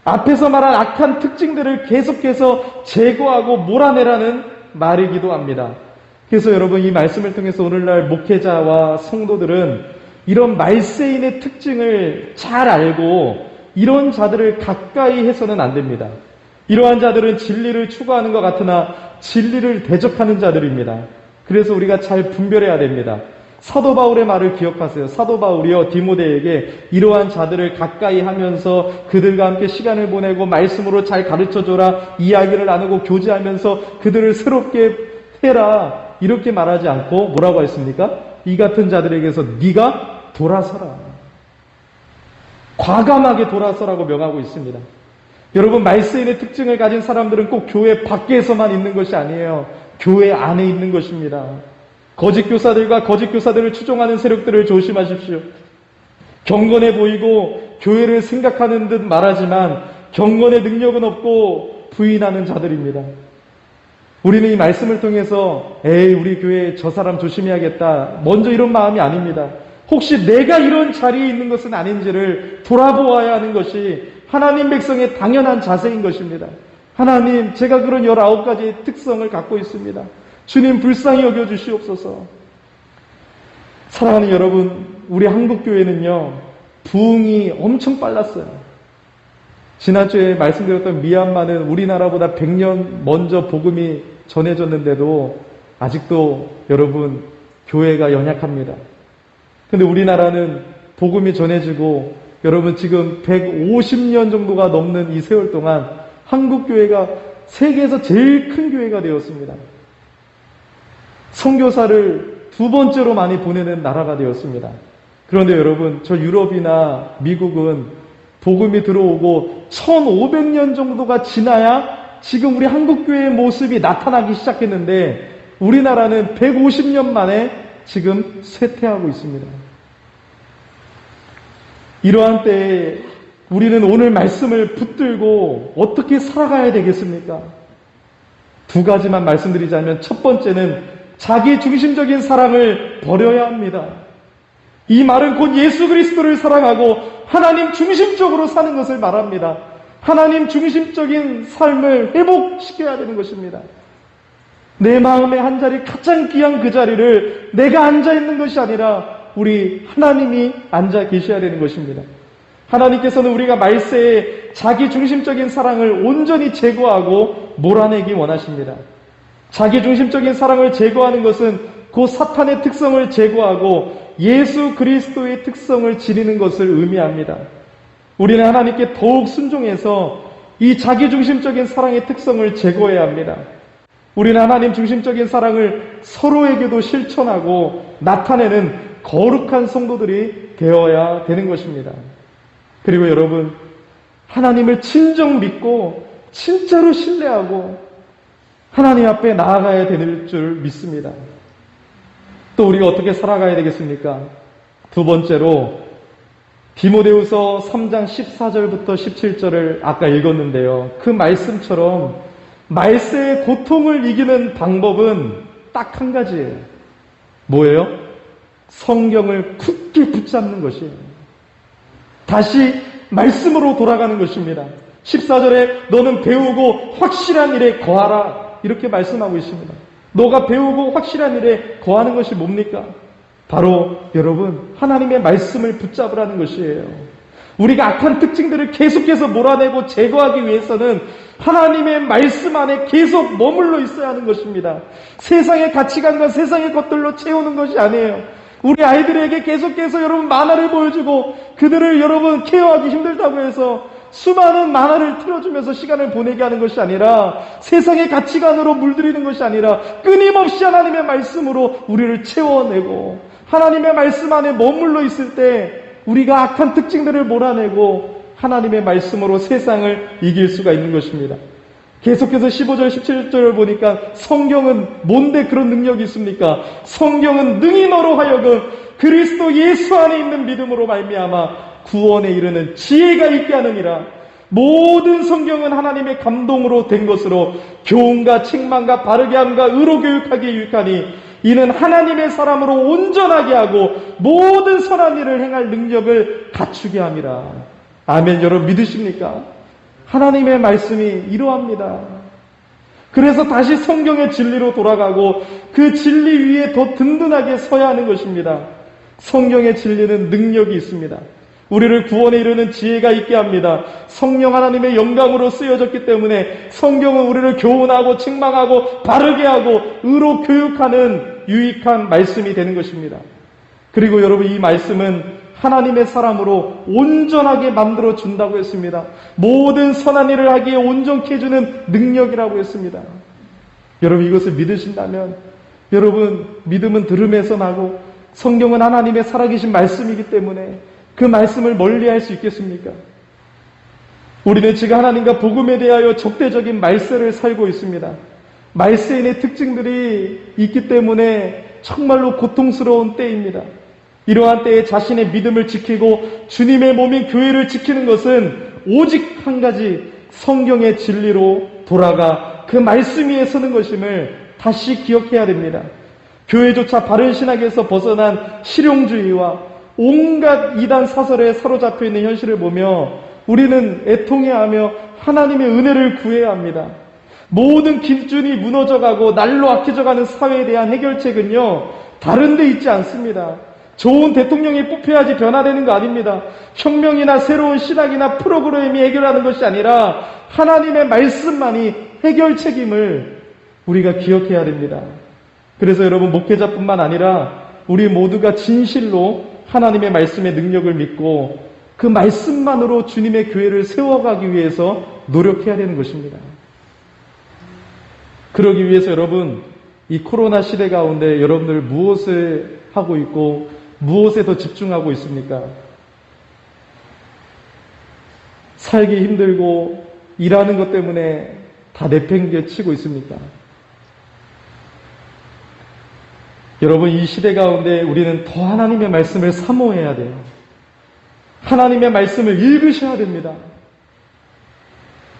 앞에서 말한 악한 특징들을 계속해서 제거하고 몰아내라는 말이기도 합니다. 그래서 여러분 이 말씀을 통해서 오늘날 목회자와 성도들은 이런 말세인의 특징을 잘 알고 이런 자들을 가까이 해서는 안 됩니다. 이러한 자들은 진리를 추구하는 것 같으나 진리를 대적하는 자들입니다. 그래서 우리가 잘 분별해야 됩니다. 사도 바울의 말을 기억하세요. 사도 바울이요 디모데에게 이러한 자들을 가까이 하면서 그들과 함께 시간을 보내고 말씀으로 잘 가르쳐줘라, 이야기를 나누고 교제하면서 그들을 새롭게 해라 이렇게 말하지 않고 뭐라고 했습니까? 이 같은 자들에게서 네가 돌아서라, 과감하게 돌아서라고 명하고 있습니다. 여러분 말세인의 특징을 가진 사람들은 꼭 교회 밖에서만 있는 것이 아니에요. 교회 안에 있는 것입니다. 거짓 교사들과 거짓 교사들을 추종하는 세력들을 조심하십시오. 경건해 보이고 교회를 생각하는 듯 말하지만 경건의 능력은 없고 부인하는 자들입니다. 우리는 이 말씀을 통해서 우리 교회 저 사람 조심해야겠다 먼저 이런 마음이 아닙니다. 혹시 내가 이런 자리에 있는 것은 아닌지를 돌아보아야 하는 것이 하나님 백성의 당연한 자세인 것입니다. 하나님, 제가 그런 19가지의 특성을 갖고 있습니다. 주님 불쌍히 여겨주시옵소서. 사랑하는 여러분, 우리 한국교회는요 부흥이 엄청 빨랐어요. 지난주에 말씀드렸던 미얀마는 우리나라보다 100년 먼저 복음이 전해졌는데도 아직도 여러분 교회가 연약합니다. 근데 우리나라는 복음이 전해지고 여러분 지금 150년 정도가 넘는 이 세월 동안 한국교회가 세계에서 제일 큰 교회가 되었습니다. 선교사를 2번째로 많이 보내는 나라가 되었습니다. 그런데 여러분 저 유럽이나 미국은 복음이 들어오고 1500년 정도가 지나야 지금 우리 한국교회의 모습이 나타나기 시작했는데 우리나라는 150년 만에 지금 쇠퇴하고 있습니다. 이러한 때에 우리는 오늘 말씀을 붙들고 어떻게 살아가야 되겠습니까? 2가지만 말씀드리자면 첫 번째는 자기 중심적인 사랑을 버려야 합니다. 이 말은 곧 예수 그리스도를 사랑하고 하나님 중심적으로 사는 것을 말합니다. 하나님 중심적인 삶을 회복시켜야 되는 것입니다. 내 마음의 한 자리, 가장 귀한 그 자리를 내가 앉아있는 것이 아니라 우리 하나님이 앉아 계셔야 되는 것입니다. 하나님께서는 우리가 말세에 자기 중심적인 사랑을 온전히 제거하고 몰아내기 원하십니다. 자기 중심적인 사랑을 제거하는 것은 그 사탄의 특성을 제거하고 예수 그리스도의 특성을 지니는 것을 의미합니다. 우리는 하나님께 더욱 순종해서 이 자기 중심적인 사랑의 특성을 제거해야 합니다. 우리는 하나님 중심적인 사랑을 서로에게도 실천하고 나타내는 거룩한 성도들이 되어야 되는 것입니다. 그리고 여러분, 하나님을 진정 믿고 진짜로 신뢰하고 하나님 앞에 나아가야 되는 줄 믿습니다. 또 우리가 어떻게 살아가야 되겠습니까? 두 번째로 디모데후서 3장 14절부터 17절을 아까 읽었는데요. 그 말씀처럼 말세의 고통을 이기는 방법은 딱 한 가지예요. 뭐예요? 성경을 굳게 붙잡는 것이에요. 다시 말씀으로 돌아가는 것입니다. 14절에 너는 배우고 확실한 일에 거하라 이렇게 말씀하고 있습니다. 너가 배우고 확실한 일에 거하는 것이 뭡니까? 바로 여러분 하나님의 말씀을 붙잡으라는 것이에요. 우리가 악한 특징들을 계속해서 몰아내고 제거하기 위해서는 하나님의 말씀 안에 계속 머물러 있어야 하는 것입니다. 세상의 가치관과 세상의 것들로 채우는 것이 아니에요. 우리 아이들에게 계속해서 여러분 만화를 보여주고 그들을 여러분 케어하기 힘들다고 해서 수많은 만화를 틀어주면서 시간을 보내게 하는 것이 아니라 세상의 가치관으로 물들이는 것이 아니라 끊임없이 하나님의 말씀으로 우리를 채워내고 하나님의 말씀 안에 머물러 있을 때 우리가 악한 특징들을 몰아내고 하나님의 말씀으로 세상을 이길 수가 있는 것입니다. 계속해서 15절, 17절을 보니까 성경은 뭔데 그런 능력이 있습니까? 성경은 능히 너로 하여금 그리스도 예수 안에 있는 믿음으로 말미암아 구원에 이르는 지혜가 있게 하느니라. 모든 성경은 하나님의 감동으로 된 것으로 교훈과 책망과 바르게 함과 의로 교육하기에 유익하니 이는 하나님의 사람으로 온전하게 하고 모든 선한 일을 행할 능력을 갖추게 함이라. 아멘. 여러분 믿으십니까? 하나님의 말씀이 이러합니다. 그래서 다시 성경의 진리로 돌아가고 그 진리 위에 더 든든하게 서야 하는 것입니다. 성경의 진리는 능력이 있습니다. 우리를 구원에 이르는 지혜가 있게 합니다. 성령 하나님의 영감으로 쓰여졌기 때문에 성경은 우리를 교훈하고 책망하고 바르게 하고 의로 교육하는 유익한 말씀이 되는 것입니다. 그리고 여러분 이 말씀은 하나님의 사람으로 온전하게 만들어 준다고 했습니다. 모든 선한 일을 하기에 온전케 해주는 능력이라고 했습니다. 여러분 이것을 믿으신다면 여러분 믿음은 들음에서 나고 성경은 하나님의 살아계신 말씀이기 때문에 그 말씀을 멀리할 수 있겠습니까? 우리는 지금 하나님과 복음에 대하여 적대적인 말세를 살고 있습니다. 말세인의 특징들이 있기 때문에 정말로 고통스러운 때입니다. 이러한 때에 자신의 믿음을 지키고 주님의 몸인 교회를 지키는 것은 오직 한 가지 성경의 진리로 돌아가 그 말씀 위에 서는 것임을 다시 기억해야 됩니다. 교회조차 바른 신학에서 벗어난 실용주의와 온갖 이단 사설에 사로잡혀 있는 현실을 보며 우리는 애통해하며 하나님의 은혜를 구해야 합니다. 모든 기준이 무너져가고 날로 악해져가는 사회에 대한 해결책은요 다른 데 있지 않습니다. 좋은 대통령이 뽑혀야지 변화되는 거 아닙니다. 혁명이나 새로운 신학이나 프로그램이 해결하는 것이 아니라 하나님의 말씀만이 해결책임을 우리가 기억해야 됩니다. 그래서 여러분 목회자뿐만 아니라 우리 모두가 진실로 하나님의 말씀의 능력을 믿고 그 말씀만으로 주님의 교회를 세워가기 위해서 노력해야 되는 것입니다. 그러기 위해서 여러분 이 코로나 시대 가운데 여러분들 무엇을 하고 있고 무엇에 더 집중하고 있습니까? 살기 힘들고 일하는 것 때문에 다 내팽개치고 있습니까? 여러분 이 시대 가운데 우리는 더 하나님의 말씀을 사모해야 돼요. 하나님의 말씀을 읽으셔야 됩니다.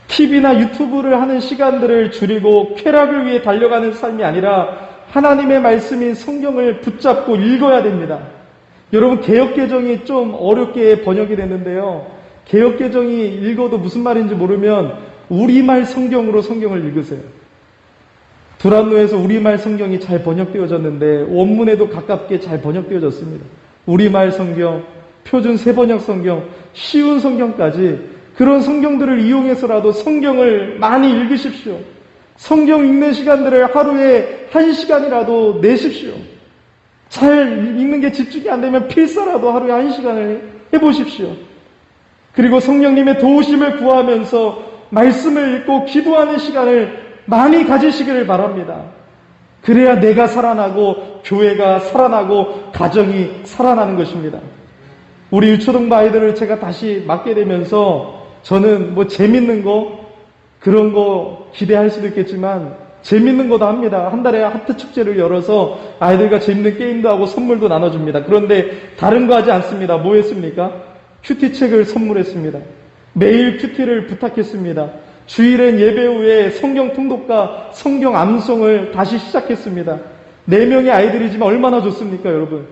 TV나 유튜브를 하는 시간들을 줄이고 쾌락을 위해 달려가는 삶이 아니라 하나님의 말씀인 성경을 붙잡고 읽어야 됩니다. 여러분, 개역개정이 좀 어렵게 번역이 됐는데요. 개역개정이 읽어도 무슨 말인지 모르면 우리말 성경으로 성경을 읽으세요. 두란노에서 우리말 성경이 잘 번역되어졌는데 원문에도 가깝게 잘 번역되어졌습니다. 우리말 성경, 표준 세번역 성경, 쉬운 성경까지 그런 성경들을 이용해서라도 성경을 많이 읽으십시오. 성경 읽는 시간들을 하루에 1시간이라도 내십시오. 잘 읽는 게 집중이 안 되면 필사라도 하루에 1시간을 해보십시오. 그리고 성령님의 도우심을 구하면서 말씀을 읽고 기도하는 시간을 많이 가지시기를 바랍니다. 그래야 내가 살아나고 교회가 살아나고 가정이 살아나는 것입니다. 우리 유초동부 아이들을 제가 다시 맡게 되면서 저는 뭐 재밌는 거 그런 거 기대할 수도 있겠지만 재밌는 것도 합니다. 한 달에 하트 축제를 열어서 아이들과 재밌는 게임도 하고 선물도 나눠줍니다. 그런데 다른 거 하지 않습니다. 뭐 했습니까? 큐티책을 선물했습니다. 매일 큐티를 부탁했습니다. 주일엔 예배 후에 성경 통독과 성경 암송을 다시 시작했습니다. 4명의 아이들이지만 얼마나 좋습니까, 여러분?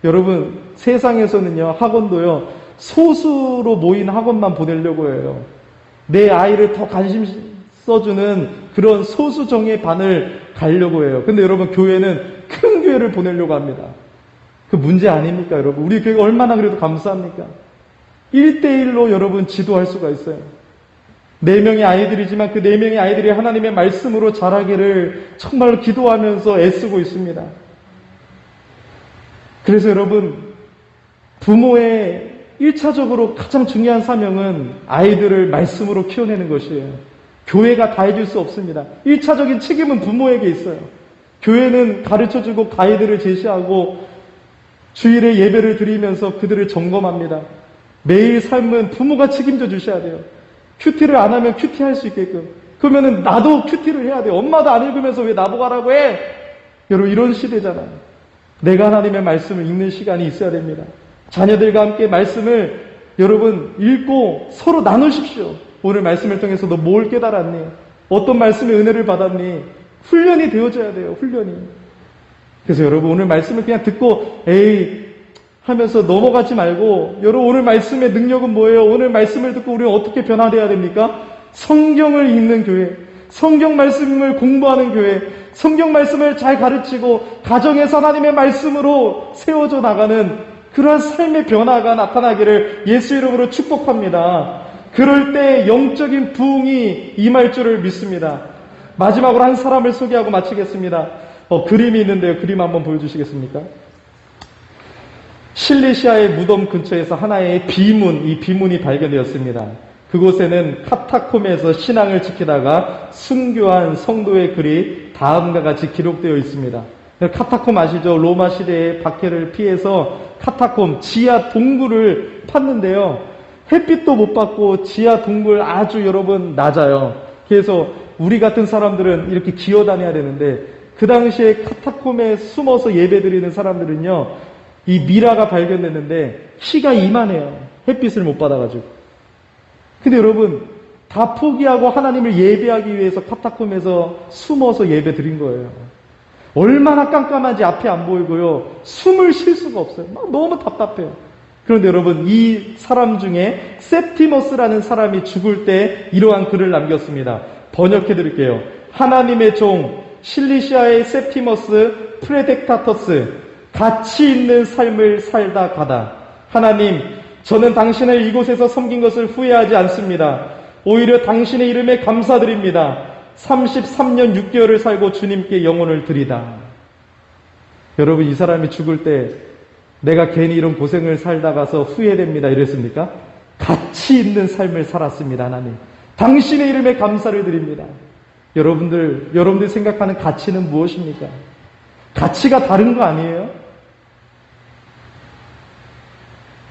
여러분, 세상에서는요, 학원도요, 소수로 모인 학원만 보내려고 해요. 내 아이를 더 관심 써주는 그런 소수정의 반을 가려고 해요. 근데 여러분, 교회는 큰 교회를 보내려고 합니다. 그 문제 아닙니까, 여러분? 우리 교회가 얼마나 그래도 감사합니까? 1대1로 여러분 지도할 수가 있어요. 4명의 아이들이지만 그 4명의 아이들이 하나님의 말씀으로 자라기를 정말로 기도하면서 애쓰고 있습니다. 그래서 여러분, 부모의 1차적으로 가장 중요한 사명은 아이들을 말씀으로 키워내는 것이에요. 교회가 다 해줄 수 없습니다. 1차적인 책임은 부모에게 있어요. 교회는 가르쳐주고 가이드를 제시하고 주일에 예배를 드리면서 그들을 점검합니다. 매일 삶은 부모가 책임져 주셔야 돼요. 큐티를 안 하면 큐티 할 수 있게끔. 그러면은 나도 큐티를 해야 돼요. 엄마도 안 읽으면서 왜 나보고 하라고 해? 여러분, 이런 시대잖아요. 내가 하나님의 말씀을 읽는 시간이 있어야 됩니다. 자녀들과 함께 말씀을 여러분 읽고 서로 나누십시오. 오늘 말씀을 통해서 너 뭘 깨달았니? 어떤 말씀의 은혜를 받았니? 훈련이 되어져야 돼요. 훈련이. 그래서 여러분, 오늘 말씀을 그냥 듣고 에이 하면서 넘어가지 말고, 여러분, 오늘 말씀의 능력은 뭐예요? 오늘 말씀을 듣고 우리는 어떻게 변화되어야 됩니까? 성경을 읽는 교회, 성경 말씀을 공부하는 교회, 성경 말씀을 잘 가르치고 가정에서 하나님의 말씀으로 세워져 나가는 그러한 삶의 변화가 나타나기를 예수 이름으로 축복합니다. 그럴 때 영적인 부흥이 임할 줄을 믿습니다. 마지막으로 한 사람을 소개하고 마치겠습니다. 그림이 있는데요. 그림 한번 보여주시겠습니까? 실리시아의 무덤 근처에서 하나의 비문, 이 비문이 발견되었습니다. 그곳에는 카타콤에서 신앙을 지키다가 순교한 성도의 글이 다음과 같이 기록되어 있습니다. 카타콤 아시죠? 로마 시대의 박해를 피해서 카타콤, 지하 동굴을 팠는데요. 햇빛도 못 받고 지하 동굴 아주 여러분 낮아요. 그래서 우리 같은 사람들은 이렇게 기어다녀야 되는데 그 당시에 카타콤에 숨어서 예배드리는 사람들은요, 이 미라가 발견됐는데 키가 이만해요. 햇빛을 못 받아가지고. 근데 여러분, 다 포기하고 하나님을 예배하기 위해서 카타콤에서 숨어서 예배 드린 거예요. 얼마나 깜깜한지 앞이 안 보이고요. 숨을 쉴 수가 없어요. 막 너무 답답해요. 그런데 여러분, 이 사람 중에 셉티머스라는 사람이 죽을 때 이러한 글을 남겼습니다. 번역해 드릴게요. 하나님의 종 실리시아의 셉티머스 프레덱타터스, 가치 있는 삶을 살다 가다. 하나님, 저는 당신을 이곳에서 섬긴 것을 후회하지 않습니다. 오히려 당신의 이름에 감사드립니다. 33년 6개월을 살고 주님께 영혼을 드리다. 여러분, 이 사람이 죽을 때 내가 괜히 이런 고생을 살다가서 후회됩니다 이랬습니까? 가치 있는 삶을 살았습니다. 하나님, 당신의 이름에 감사를 드립니다. 여러분들 생각하는 가치는 무엇입니까? 가치가 다른 거 아니에요?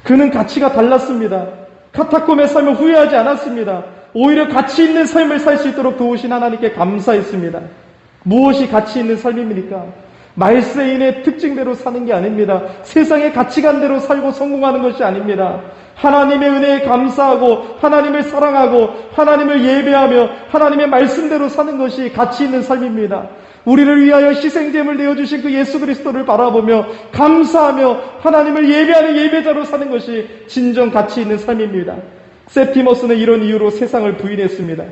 그는 가치가 달랐습니다. 카타콤의 삶을 후회하지 않았습니다. 오히려 가치 있는 삶을 살 수 있도록 도우신 하나님께 감사했습니다. 무엇이 가치 있는 삶입니까? 말세인의 특징대로 사는 게 아닙니다. 세상의 가치관대로 살고 성공하는 것이 아닙니다. 하나님의 은혜에 감사하고 하나님을 사랑하고 하나님을 예배하며 하나님의 말씀대로 사는 것이 가치 있는 삶입니다. 우리를 위하여 희생제물 내어주신 그 예수 그리스도를 바라보며 감사하며 하나님을 예배하는 예배자로 사는 것이 진정 가치 있는 삶입니다. 세티머스는 이런 이유로 세상을 부인했습니다.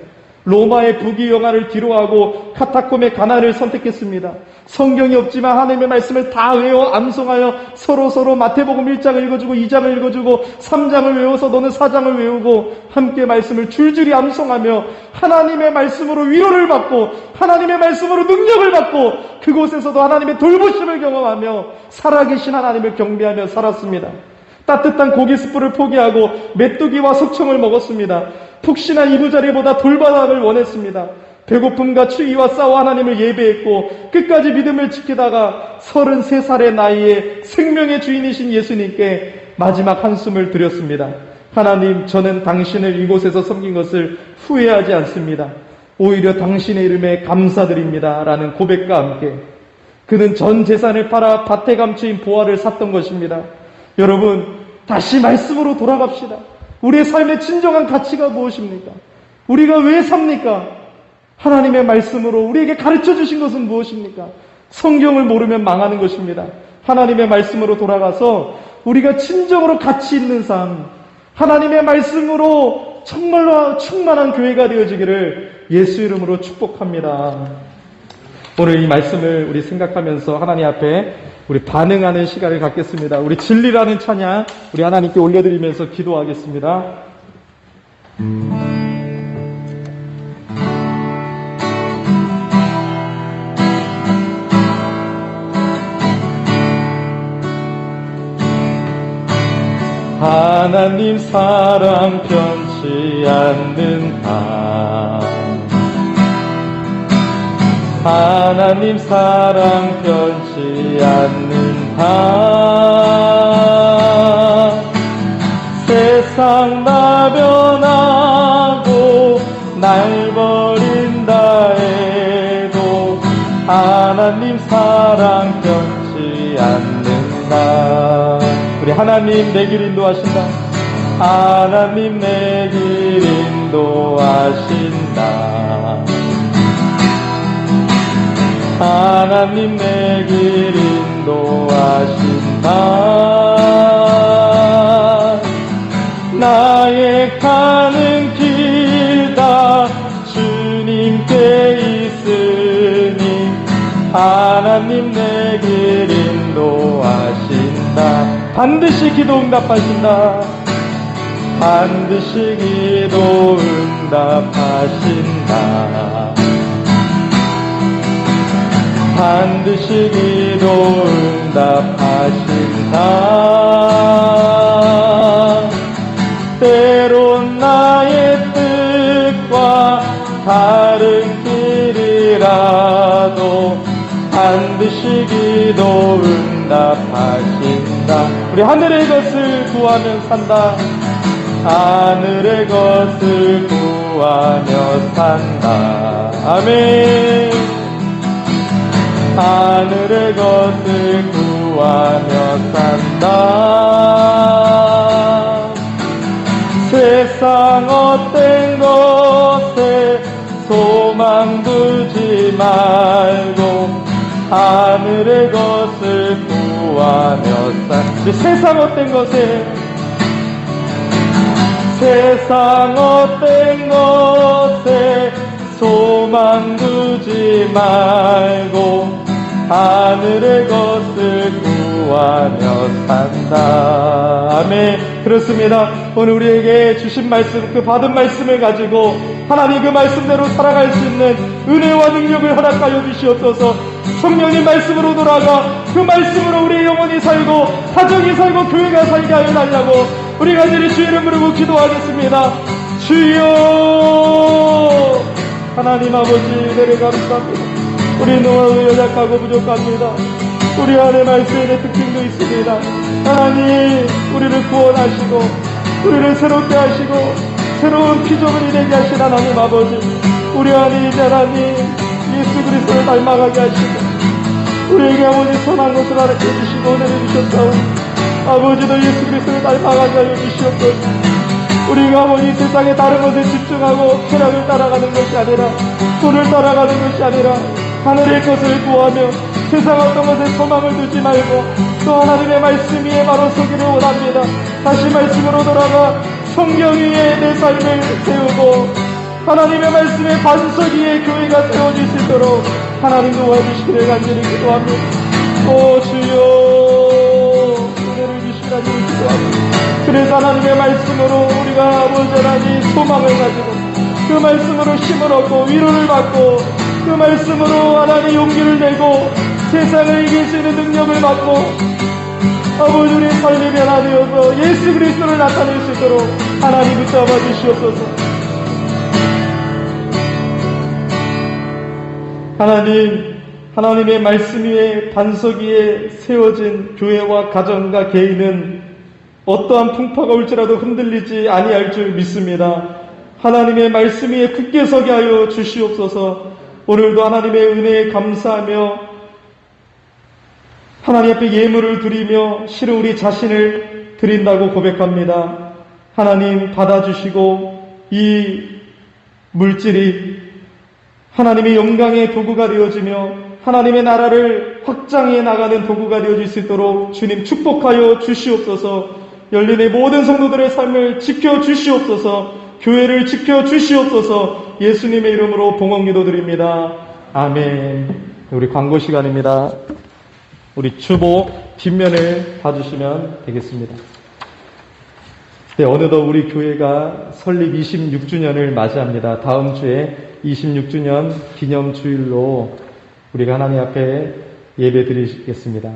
로마의 부귀영화를 뒤로하고 카타콤의 가난을 선택했습니다. 성경이 없지만 하나님의 말씀을 다 외워 암송하여 서로 마태복음 1장을 읽어주고 2장을 읽어주고 3장을 외워서 너는 4장을 외우고 함께 말씀을 줄줄이 암송하며 하나님의 말씀으로 위로를 받고 하나님의 말씀으로 능력을 받고 그곳에서도 하나님의 돌보심을 경험하며 살아계신 하나님을 경배하며 살았습니다. 따뜻한 고기 숯불을 포기하고 메뚜기와 석청을 먹었습니다. 푹신한 이부자리보다 돌바닥을 원했습니다. 배고픔과 추위와 싸워 하나님을 예배했고 끝까지 믿음을 지키다가 33살의 나이에 생명의 주인이신 예수님께 마지막 한숨을 드렸습니다. 하나님, 저는 당신을 이곳에서 섬긴 것을 후회하지 않습니다. 오히려 당신의 이름에 감사드립니다. 라는 고백과 함께 그는 전 재산을 팔아 밭에 감추인 보화를 샀던 것입니다. 여러분, 다시 말씀으로 돌아갑시다. 우리의 삶의 진정한 가치가 무엇입니까? 우리가 왜 삽니까? 하나님의 말씀으로 우리에게 가르쳐 주신 것은 무엇입니까? 성경을 모르면 망하는 것입니다. 하나님의 말씀으로 돌아가서 우리가 진정으로 가치 있는 삶, 하나님의 말씀으로 정말로 충만한 교회가 되어지기를 예수 이름으로 축복합니다. 오늘 이 말씀을 우리 생각하면서 하나님 앞에 우리 반응하는 시간을 갖겠습니다. 우리 진리라는 찬양 우리 하나님께 올려드리면서 기도하겠습니다. 하나님 사랑 변치 않는 한 하나님 사랑 변치 않는 한 세상 나변하고 날 버린다 해도 하나님 사랑 변치 않는다. 우리 하나님 내 길 인도하신다. 하나님 내 길 인도하신다. 하나님 내 길 인도하신다. 나의 가는 길 다 주님께 있으니 하나님 내 길 인도하신다. 반드시 기도 응답하신다. 반드시 기도 응답하신다. 반드시 기도 응답하신다. 때론 나의 뜻과 다른 길이라도 반드시 기도 응답하신다. 우리 하늘의 것을 구하며 산다. 하늘의 것을 구하며 산다. 아멘. 하늘의 것을 구하며 산다. 세상 헛된 것에 소망 두지 말고 하늘의 것을 구하며 산다. 세상 헛된 것에 세상 헛된 것에 소망 두지 말고 하늘의 것을 구하며 산다. 아멘. 그렇습니다. 오늘 우리에게 주신 말씀, 그 받은 말씀을 가지고 하나님 그 말씀대로 살아갈 수 있는 은혜와 능력을 허락하여 주시옵소서. 성령님 말씀으로 돌아가 그 말씀으로 우리 영혼이 살고 가정이 살고 교회가 살게 하여 달라고 우리 간절히 주 이름 부르고 기도하겠습니다. 주여 하나님 아버지 은혜를 감사합니다. 우리 너무 연약하고 부족합니다. 우리 안에 말씀의 특징도 있습니다. 하나님 우리를 구원하시고 우리를 새롭게 하시고 새로운 피조물이 되게 하신 하나님 아버지, 우리 안에 이제 하나님 예수 그리스도를 닮아가게 하시고 우리에게 아버지 선한 것을 알게 해주시고 은혜를 주셨사오니 아버지도 예수 그리스도를 닮아가게 하여 주시옵소서. 우리가 아버지 세상에 다른 것에 집중하고 쾌락을 따라가는 것이 아니라 돈을 따라가는 것이 아니라 하늘의 것을 구하며 세상 어떤 것에 소망을 두지 말고 또 하나님의 말씀 위에 바로 서기를 원합니다. 다시 말씀으로 돌아가 성경 위에 내 삶을 세우고 하나님의 말씀의 반석 위에 교회가 세워질 수 있도록 하나님 도와주시기를 간절히 기도합니다. 오 주여 은혜를 주시라니 기도합니다. 그래서 하나님의 말씀으로 우리가 아버지 하나님 소망을 가지고 그 말씀으로 힘을 얻고 위로를 받고 그 말씀으로 하나님 용기를 내고 세상을 이길 수 있는 능력을 받고 아버지 우리의 삶이 변화되어서 예수 그리스도를 나타낼 수 있도록 하나님 붙잡아 주시옵소서. 하나님의 말씀 위에 반석 위에 세워진 교회와 가정과 개인은 어떠한 풍파가 올지라도 흔들리지 아니할 줄 믿습니다. 하나님의 말씀 위에 굳게 서게 하여 주시옵소서. 오늘도 하나님의 은혜에 감사하며 하나님 앞에 예물을 드리며 실은 우리 자신을 드린다고 고백합니다. 하나님 받아주시고 이 물질이 하나님의 영광의 도구가 되어지며 하나님의 나라를 확장해 나가는 도구가 되어질 수 있도록 주님 축복하여 주시옵소서. 열린의 모든 성도들의 삶을 지켜주시옵소서. 교회를 지켜주시옵소서. 예수님의 이름으로 봉헌기도 드립니다. 아멘. 우리 광고 시간입니다. 우리 주보 뒷면을 봐주시면 되겠습니다. 네, 어느덧 우리 교회가 설립 26주년을 맞이합니다. 다음 주에 26주년 기념주일로 우리가 하나님 앞에 예배 드리겠습니다.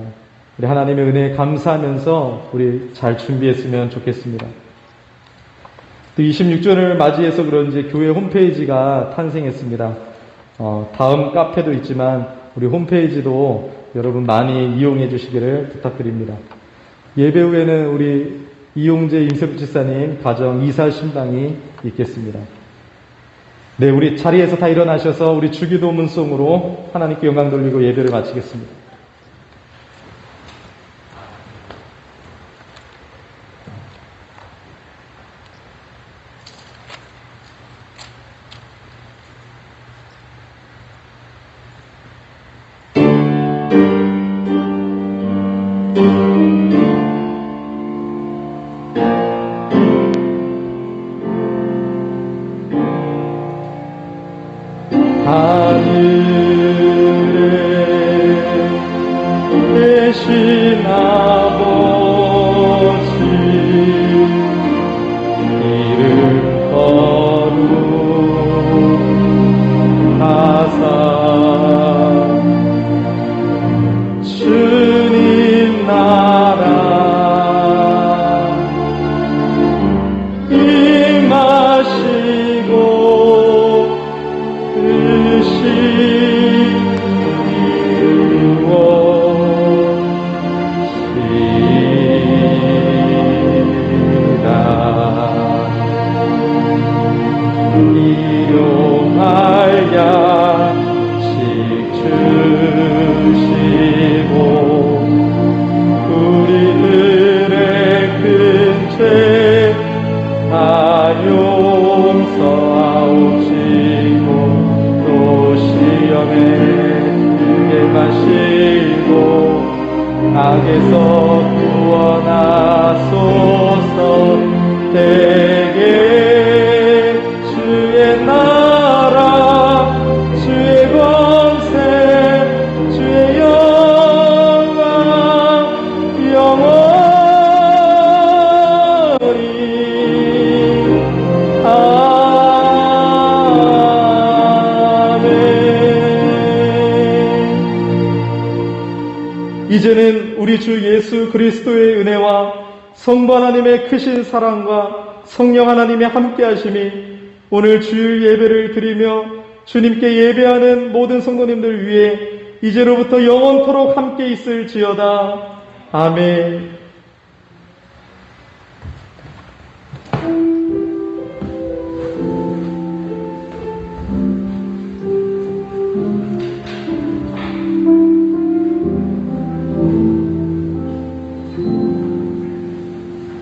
우리 하나님의 은혜에 감사하면서 우리 잘 준비했으면 좋겠습니다. 또 26주년을 맞이해서 그런지 교회 홈페이지가 탄생했습니다. 다음 카페도 있지만 우리 홈페이지도 여러분 많이 이용해 주시기를 부탁드립니다. 예배 후에는 우리 이용재 임세부지사님 가정 이사 신방이 있겠습니다. 네, 우리 자리에서 다 일어나셔서 우리 주기도문송으로 하나님께 영광 돌리고 예배를 마치겠습니다. 악에서 구원하소서. 대개 주의 나라 주의 권세 주의 영광 영원히 아멘. 이제는 우리 주 예수 그리스도의 은혜와 성부 하나님의 크신 사랑과 성령 하나님의 함께하심이 오늘 주일 예배를 드리며 주님께 예배하는 모든 성도님들 위해 이제로부터 영원토록 함께 있을지어다. 아멘.